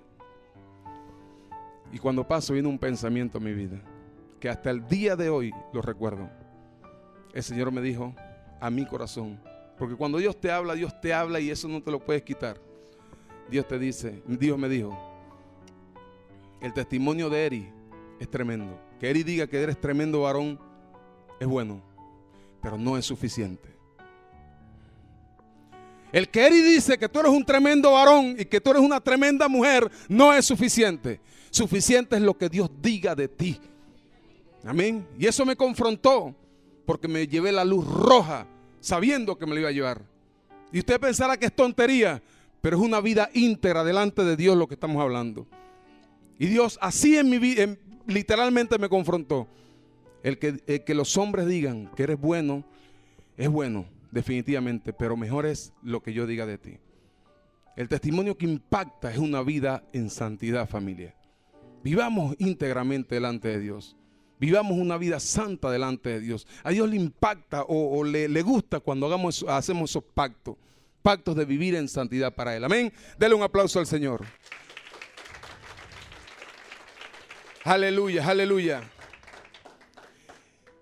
Y cuando paso, viene un pensamiento en mi vida, que hasta el día de hoy lo recuerdo. El Señor me dijo a mi corazón, porque cuando Dios te habla y eso no te lo puedes quitar. Dios me dijo: el testimonio de Eri es tremendo. Que Eri diga que eres tremendo varón es bueno, pero no es suficiente. El que Eri dice que tú eres un tremendo varón y que tú eres una tremenda mujer no es suficiente. Suficiente es lo que Dios diga de ti. Amén. Y eso me confrontó, porque me llevé la luz roja sabiendo que me la iba a llevar. Y usted pensará que es tontería, pero es una vida íntegra delante de Dios lo que estamos hablando. Y Dios así en mi vida literalmente me confrontó. El que los hombres digan que eres bueno, es bueno, definitivamente, pero mejor es lo que yo diga de ti. El testimonio que impacta es una vida en santidad, familia. Vivamos íntegramente delante de Dios. Vivamos una vida santa delante de Dios. A Dios le impacta o le gusta cuando hacemos esos pactos. Pactos de vivir en santidad para Él. Amén. Dele un aplauso al Señor. Aleluya, aleluya.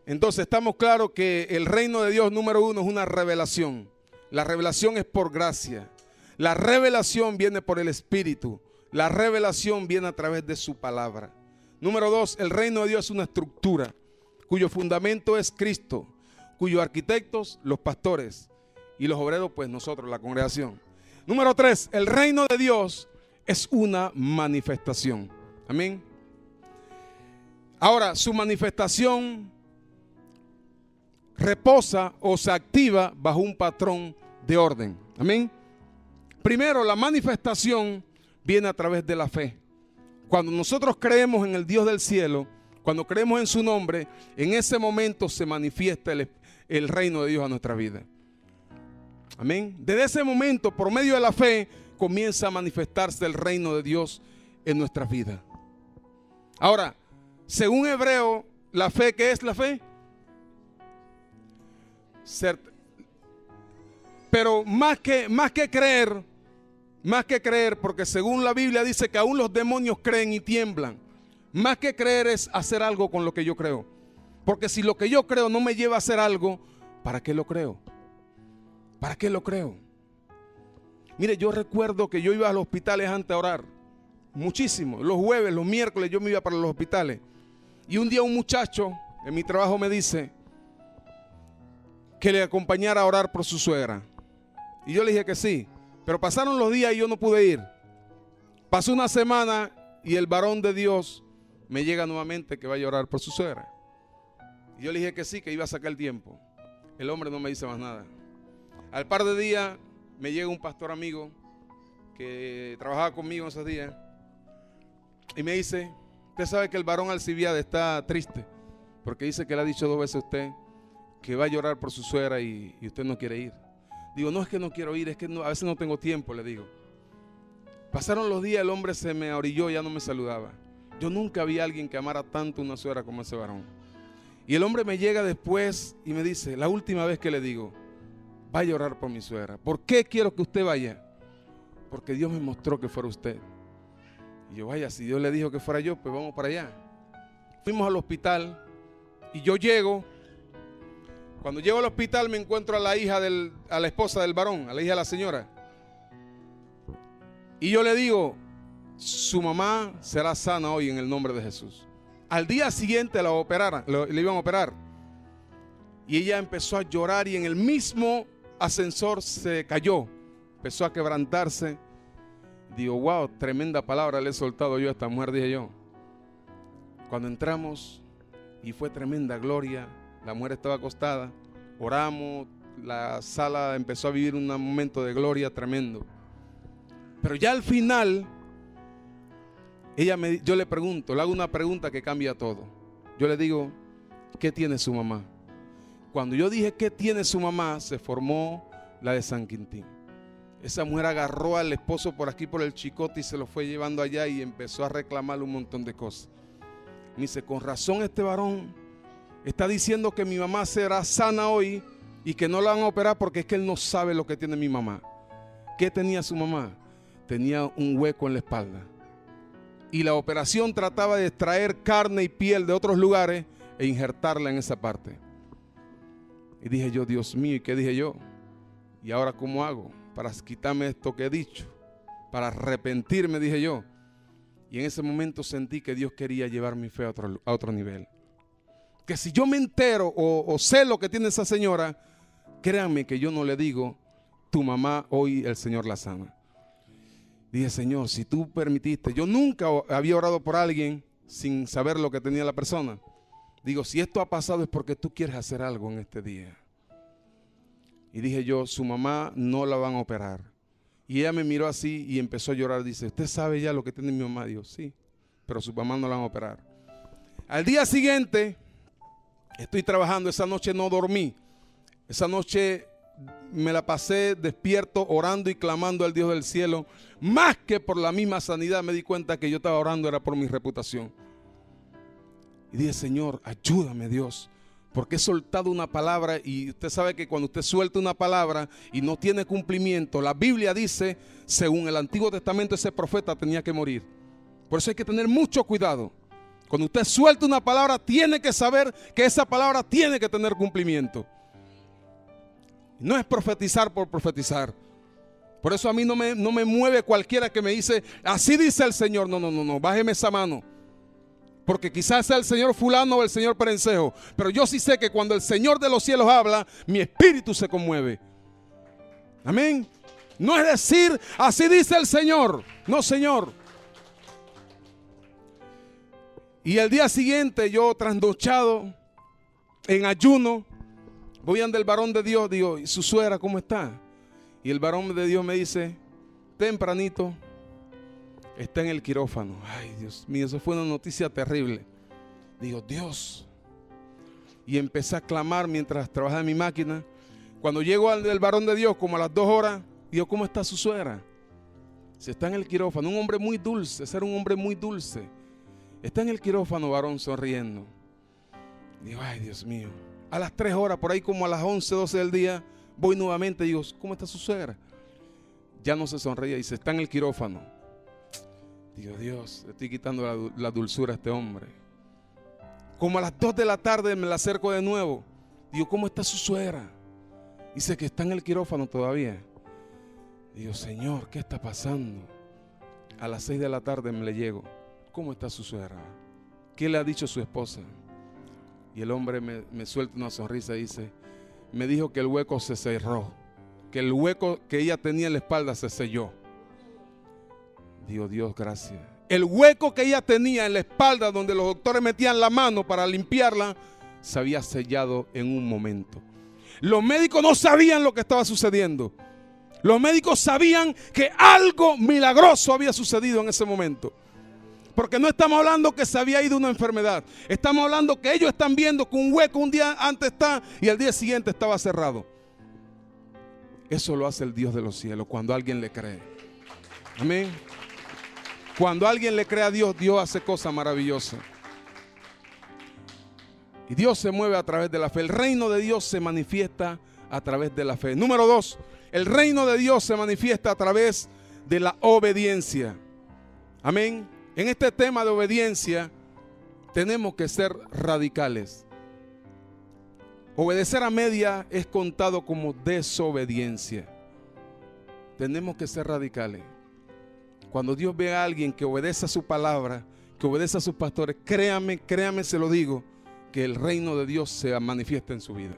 Entonces estamos claros que el reino de Dios número 1 es una revelación. La revelación es por gracia. La revelación viene por el Espíritu. La revelación viene a través de su palabra. Número 2, el reino de Dios es una estructura cuyo fundamento es Cristo, cuyos arquitectos los pastores y los obreros pues nosotros, la congregación. Número 3, el reino de Dios es una manifestación. Amén. Ahora, su manifestación reposa o se activa bajo un patrón de orden. Amén. Primero, la manifestación viene a través de la fe. Cuando nosotros creemos en el Dios del cielo, cuando creemos en su nombre, en ese momento se manifiesta el reino de Dios a nuestra vida. Amén. Desde ese momento, por medio de la fe, comienza a manifestarse el reino de Dios en nuestras vidas. Ahora, según Hebreo, la fe, ¿qué es la fe? Pero más que creer, porque según la Biblia dice que aún los demonios creen y tiemblan. Más que creer es hacer algo con lo que yo creo. Porque si lo que yo creo no me lleva a hacer algo, ¿para qué lo creo? ¿Para qué lo creo? Mire, yo recuerdo que yo iba a los hospitales antes a orar. Muchísimo. Los jueves, los miércoles yo me iba para los hospitales. Y un día un muchacho en mi trabajo me dice que le acompañara a orar por su suegra. Y yo le dije que sí. Pero pasaron los días y yo no pude ir. Pasó una semana y el varón de Dios me llega nuevamente que vaya a orar por su suegra. Y yo le dije que sí, que iba a sacar el tiempo. El hombre no me dice más nada. Al par de días me llega un pastor amigo que trabajaba conmigo en esos días y me dice: usted sabe que el varón Alcibiades está triste porque dice que le ha dicho 2 veces a usted que va a llorar por su suegra y usted no quiere ir. Digo, no es que no quiero ir, es que a veces no tengo tiempo, le digo. Pasaron los días, el hombre se me orilló, ya no me saludaba. Yo nunca vi a alguien que amara tanto a una suegra como ese varón. Y el hombre me llega después y me dice, la última vez que le digo, vaya a orar por mi suegra. ¿Por qué quiero que usted vaya? Porque Dios me mostró que fuera usted. Y yo, vaya, si Dios le dijo que fuera yo, pues vamos para allá. Fuimos al hospital y yo llego. Cuando llego al hospital me encuentro a la esposa del varón, a la hija de la señora. Y yo le digo, su mamá será sana hoy en el nombre de Jesús. Al día siguiente le iban a operar. Y ella empezó a llorar y en el mismo ascensor se cayó. Empezó a quebrantarse. Digo, wow, tremenda palabra le he soltado yo a esta mujer, dije yo. Cuando entramos y fue tremenda gloria, la mujer estaba acostada, oramos, la sala empezó a vivir un momento de gloria tremendo. Pero ya al final, yo le pregunto, le hago una pregunta que cambia todo. Yo le digo, ¿qué tiene su mamá? Cuando yo dije, ¿qué tiene su mamá? Se formó la de San Quintín. Esa mujer agarró al esposo por aquí, por el chicote, y se lo fue llevando allá y empezó a reclamarle un montón de cosas. Me dice, con razón este varón está diciendo que mi mamá será sana hoy y que no la van a operar porque es que él no sabe lo que tiene mi mamá. ¿Qué tenía su mamá? Tenía un hueco en la espalda. Y la operación trataba de extraer carne y piel de otros lugares e injertarla en esa parte. Y dije yo, Dios mío, ¿y qué dije yo? ¿Y ahora cómo hago para quitarme esto que he dicho? Para arrepentirme, dije yo. Y en ese momento sentí que Dios quería llevar mi fe a otro nivel. Que si yo me entero o sé lo que tiene esa señora, créanme que yo no le digo, tu mamá hoy el Señor la sana. Dije, Señor, si tú permitiste, yo nunca había orado por alguien sin saber lo que tenía la persona. Digo, si esto ha pasado es porque tú quieres hacer algo en este día. Y dije yo, su mamá no la van a operar. Y ella me miró así y empezó a llorar. Dice, ¿usted sabe ya lo que tiene mi mamá? Digo, sí, pero su mamá no la van a operar. Al día siguiente, estoy trabajando, esa noche no dormí. Esa noche me la pasé despierto, orando y clamando al Dios del cielo. Más que por la misma sanidad, me di cuenta que yo estaba orando era por mi reputación. Y dije, Señor, ayúdame, Dios, porque he soltado una palabra y usted sabe que cuando usted suelta una palabra y no tiene cumplimiento, la Biblia dice, según el Antiguo Testamento, ese profeta tenía que morir. Por eso hay que tener mucho cuidado. Cuando usted suelta una palabra, tiene que saber que esa palabra tiene que tener cumplimiento. No es profetizar por profetizar. Por eso a mí no me mueve cualquiera que me dice, así dice el Señor. No, bájeme esa mano. Porque quizás sea el Señor fulano o el Señor perencejo, pero yo sí sé que cuando el Señor de los cielos habla, mi espíritu se conmueve. Amén. No es decir, así dice el Señor. No, Señor. Y el día siguiente yo trasnochado, en ayuno, voy ante el varón de Dios, digo, ¿y su suegra cómo está? Y el varón de Dios me dice, tempranito, está en el quirófano. Ay, Dios mío, eso fue una noticia terrible. Digo, Dios. Y empecé a clamar mientras trabajaba en mi máquina. Cuando llego al del varón de Dios, como a las 2 horas, digo, ¿cómo está su suegra? Si está en el quirófano, un hombre muy dulce, ser un hombre muy dulce. Está en el quirófano, varón, sonriendo. Digo, ay, Dios mío. A las 3 horas, por ahí como a las 11, 12 del día, voy nuevamente y digo, ¿cómo está su suegra? Ya no se sonreía, dice, está en el quirófano. Digo, Dios, le estoy quitando la dulzura a este hombre. Como a las 2 de la tarde me la acerco de nuevo. Digo, ¿cómo está su suegra? Dice que está en el quirófano todavía. Digo, Señor, ¿qué está pasando? A las 6 de la tarde me le llego. ¿Cómo está su suegra? ¿Qué le ha dicho su esposa? Y el hombre me suelta una sonrisa y dice, me dijo que el hueco se cerró, que el hueco que ella tenía en la espalda se selló. Digo, Dios, gracias. El hueco que ella tenía en la espalda, donde los doctores metían la mano para limpiarla, se había sellado en un momento. Los médicos no sabían lo que estaba sucediendo. Los médicos sabían que algo milagroso había sucedido en ese momento. Porque no estamos hablando que se había ido una enfermedad. Estamos hablando que ellos están viendo que un hueco un día antes está y al día siguiente estaba cerrado. Eso lo hace el Dios de los cielos cuando alguien le cree. Amén. Cuando alguien le cree a Dios, Dios hace cosas maravillosas. Y Dios se mueve a través de la fe. El reino de Dios se manifiesta a través de la fe. Número 2, el reino de Dios se manifiesta a través de la obediencia. Amén. En este tema de obediencia tenemos que ser radicales. Obedecer a media es contado como desobediencia. Tenemos que ser radicales. Cuando Dios ve a alguien que obedece a su palabra, que obedece a sus pastores, créame, se lo digo, que el reino de Dios se manifiesta en su vida.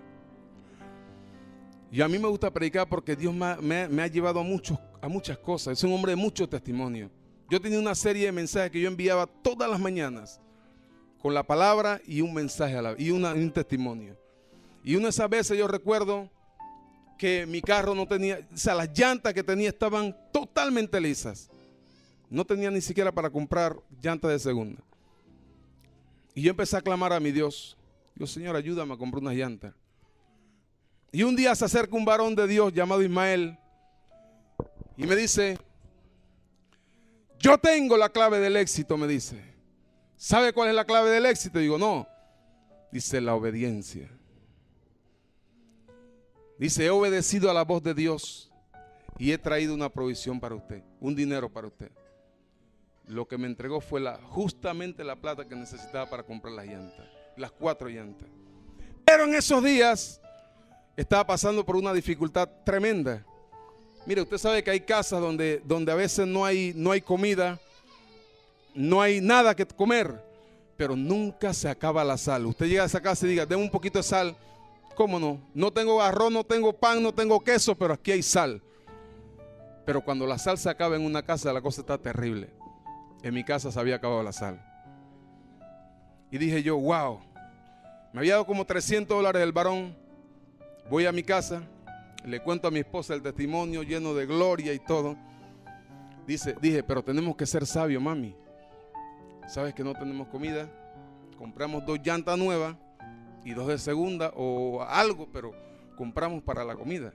Y a mí me gusta predicar porque Dios me ha llevado a muchas cosas. Es un hombre de mucho testimonio. Yo tenía una serie de mensajes que yo enviaba todas las mañanas con la palabra y un mensaje y un testimonio. Y una de esas veces yo recuerdo que mi carro no tenía, o sea, las llantas que tenía estaban totalmente lisas. No tenía ni siquiera para comprar llantas de segunda. Y yo empecé a clamar a mi Dios. Digo, Señor, ayúdame a comprar unas llantas. Y un día se acerca un varón de Dios llamado Ismael y me dice, yo tengo la clave del éxito, me dice. ¿Sabe cuál es la clave del éxito? Digo, no. Dice, la obediencia. Dice, he obedecido a la voz de Dios y he traído una provisión para usted, un dinero para usted. Lo que me entregó fue justamente la plata que necesitaba para comprar las llantas, las 4 llantas. Pero en esos días estaba pasando por una dificultad tremenda. Mire, usted sabe que hay casas donde a veces no hay comida, no hay nada que comer, pero nunca se acaba la sal. Usted llega a esa casa y diga, deme un poquito de sal. ¿Cómo no? No tengo arroz, no tengo pan, no tengo queso, pero aquí hay sal. Pero cuando la sal se acaba en una casa, la cosa está terrible. En mi casa se había acabado la sal. Y dije yo, wow, me había dado como $300 del varón. Voy a mi casa, le cuento a mi esposa el testimonio lleno de gloria y todo. Dije, pero tenemos que ser sabios, mami. ¿Sabes que no tenemos comida? Compramos 2 llantas nuevas y 2 de segunda o algo, pero compramos para la comida.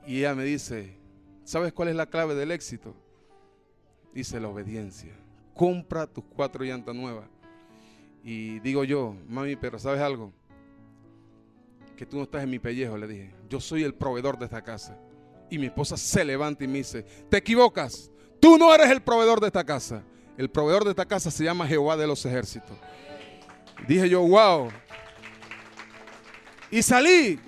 Y ella me dice, ¿sabes cuál es la clave del éxito? Dice, la obediencia. Compra tus 4 llantas nuevas. Y digo yo, mami, pero ¿sabes algo? Que tú no estás en mi pellejo, le dije. Yo soy el proveedor de esta casa. Y mi esposa se levanta y me dice, te equivocas. Tú no eres el proveedor de esta casa. El proveedor de esta casa se llama Jehová de los ejércitos. Dije yo, wow. Y salí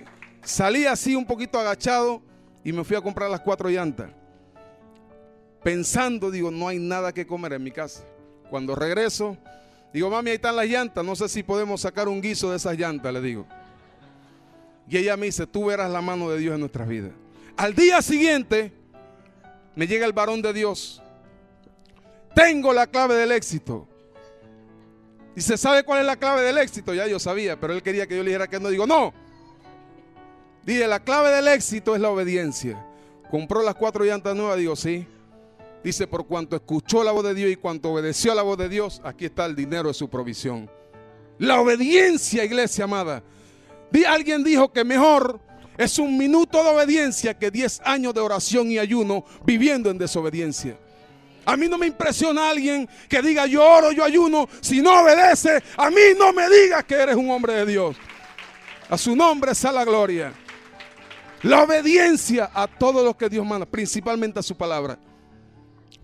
así un poquito agachado y me fui a comprar las 4 llantas. Pensando, digo, no hay nada que comer en mi casa. Cuando regreso, Digo, mami, ahí están las llantas, no sé si podemos sacar un guiso de esas llantas, le digo. Y ella me dice, tú verás la mano de Dios en nuestras vidas. Al día siguiente, me llega el varón de Dios. Tengo la clave del éxito. Dice, ¿sabe cuál es la clave del éxito? Ya yo sabía, pero él quería que yo le dijera que no. Digo, no. Dije, la clave del éxito es la obediencia. ¿Compró las 4 llantas nuevas? Digo, sí. Dice, por cuanto escuchó la voz de Dios y cuanto obedeció a la voz de Dios, aquí está el dinero de su provisión. La obediencia, iglesia amada. Alguien dijo que mejor es 1 minuto de obediencia que 10 años de oración y ayuno viviendo en desobediencia. A mí no me impresiona alguien que diga yo oro, yo ayuno, si no obedece. A mí no me digas que eres un hombre de Dios. A su nombre sea la gloria. La obediencia a todo lo que Dios manda, principalmente a su palabra.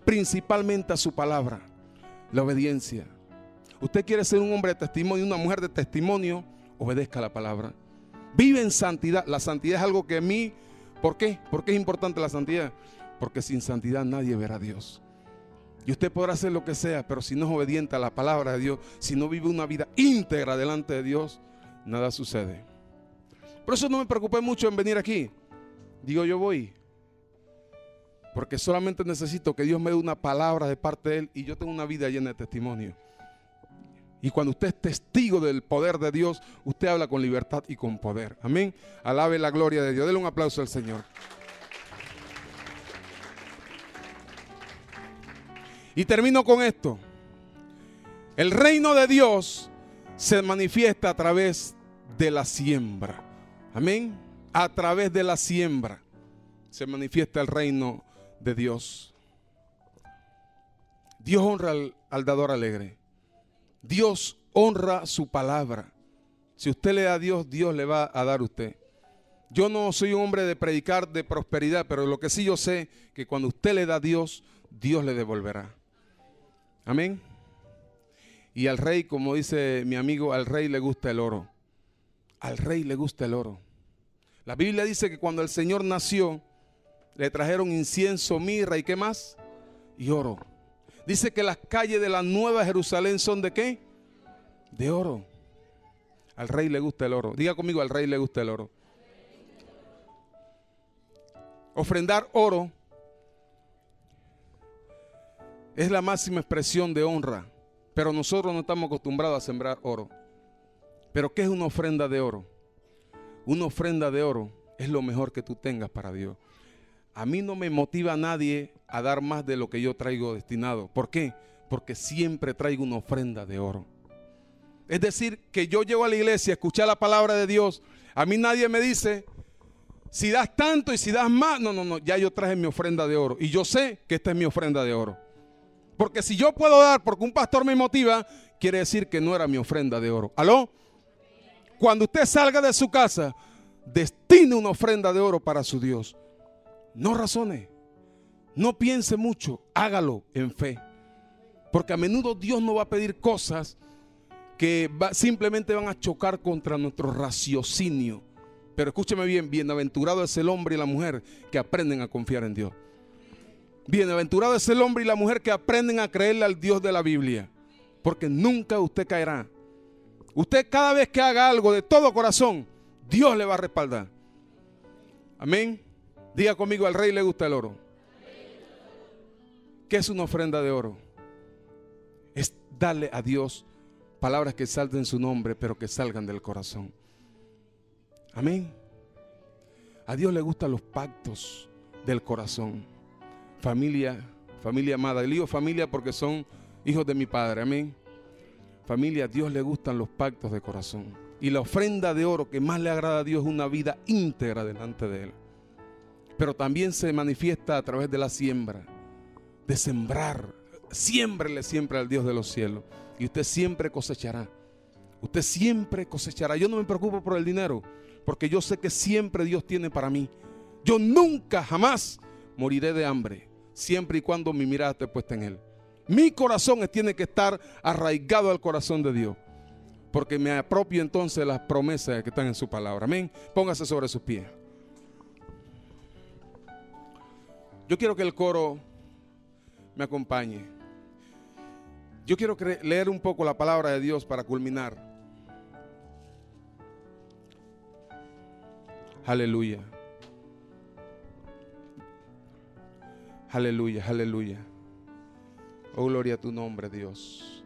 Principalmente a su palabra. La obediencia. Usted quiere ser un hombre de testimonio, una mujer de testimonio, obedezca la palabra. Vive en santidad. La santidad es algo que a mí, ¿por qué? ¿Por qué es importante la santidad? Porque sin santidad nadie verá a Dios. Y usted podrá hacer lo que sea, pero si no es obediente a la palabra de Dios, si no vive una vida íntegra delante de Dios, nada sucede. Por eso no me preocupé mucho en venir aquí. Digo, yo voy. Porque solamente necesito que Dios me dé una palabra de parte de Él y yo tengo una vida llena de testimonio. Y cuando usted es testigo del poder de Dios, usted habla con libertad y con poder. Amén. Alabe la gloria de Dios. Dele un aplauso al Señor. Y termino con esto. El reino de Dios se manifiesta a través de la siembra. Amén. A través de la siembra se manifiesta el reino de Dios. Dios honra al dador alegre. Dios honra su palabra. Si usted le da a Dios, Dios le va a dar a usted. Yo no soy un hombre de predicar de prosperidad, pero lo que sí yo sé, que cuando usted le da a Dios, Dios le devolverá. Amén. Y al rey, como dice mi amigo, al rey le gusta el oro. Al rey le gusta el oro. La Biblia dice que cuando el Señor nació, le trajeron incienso, mirra y ¿qué más? Y oro. Dice que las calles de la Nueva Jerusalén son ¿de qué? De oro. Al rey le gusta el oro. Diga conmigo, al rey le gusta el oro. Ofrendar oro es la máxima expresión de honra. Pero nosotros no estamos acostumbrados a sembrar oro. ¿Pero qué es una ofrenda de oro? Una ofrenda de oro es lo mejor que tú tengas para Dios. A mí no me motiva a nadie a dar más de lo que yo traigo destinado. ¿Por qué? Porque siempre traigo una ofrenda de oro. Es decir, que yo llego a la iglesia a escuchar la palabra de Dios. A mí nadie me dice, si das tanto y si das más. No, ya yo traje mi ofrenda de oro. Y yo sé que esta es mi ofrenda de oro. Porque si yo puedo dar porque un pastor me motiva, quiere decir que no era mi ofrenda de oro. ¿Aló? Cuando usted salga de su casa, destine una ofrenda de oro para su Dios. No razone, no piense mucho, hágalo en fe. Porque a menudo Dios no va a pedir cosas que simplemente van a chocar contra nuestro raciocinio. Pero escúcheme bien, bienaventurado es el hombre y la mujer que aprenden a confiar en Dios. Bienaventurado es el hombre y la mujer que aprenden a creerle al Dios de la Biblia. Porque nunca usted caerá. Usted cada vez que haga algo de todo corazón, Dios le va a respaldar. Amén. Diga conmigo, al rey le gusta el oro. ¿Qué es una ofrenda de oro? Es darle a Dios palabras que salten en su nombre, pero que salgan del corazón. Amén. A Dios le gustan los pactos del corazón. Familia amada. Le digo familia porque son hijos de mi Padre. Amén. Familia, a Dios le gustan los pactos de corazón. Y la ofrenda de oro que más le agrada a Dios es una vida íntegra delante de Él. Pero también se manifiesta a través de la siembra. De sembrar. Siémbrele siempre al Dios de los cielos. Y usted siempre cosechará. Usted siempre cosechará. Yo no me preocupo por el dinero, porque yo sé que siempre Dios tiene para mí. Yo nunca, jamás moriré de hambre, siempre y cuando mi mirada esté puesta en Él. Mi corazón tiene que estar arraigado al corazón de Dios, porque me apropio entonces de las promesas que están en su palabra. Amén. Póngase sobre sus pies. Yo quiero que el coro me acompañe. Yo quiero leer un poco la palabra de Dios para culminar. Aleluya. Aleluya, aleluya. Oh, gloria a tu nombre, Dios.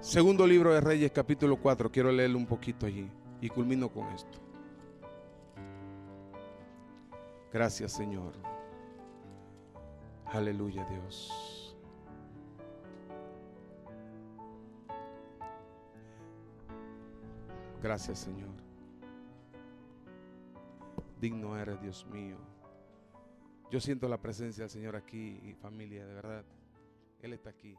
Segundo libro de Reyes, capítulo 4. Quiero leerlo un poquito allí y culmino con esto. Gracias, Señor. Aleluya, Dios. Gracias, Señor. Digno eres, Dios mío. Yo siento la presencia del Señor aquí, y familia, de verdad. Él está aquí.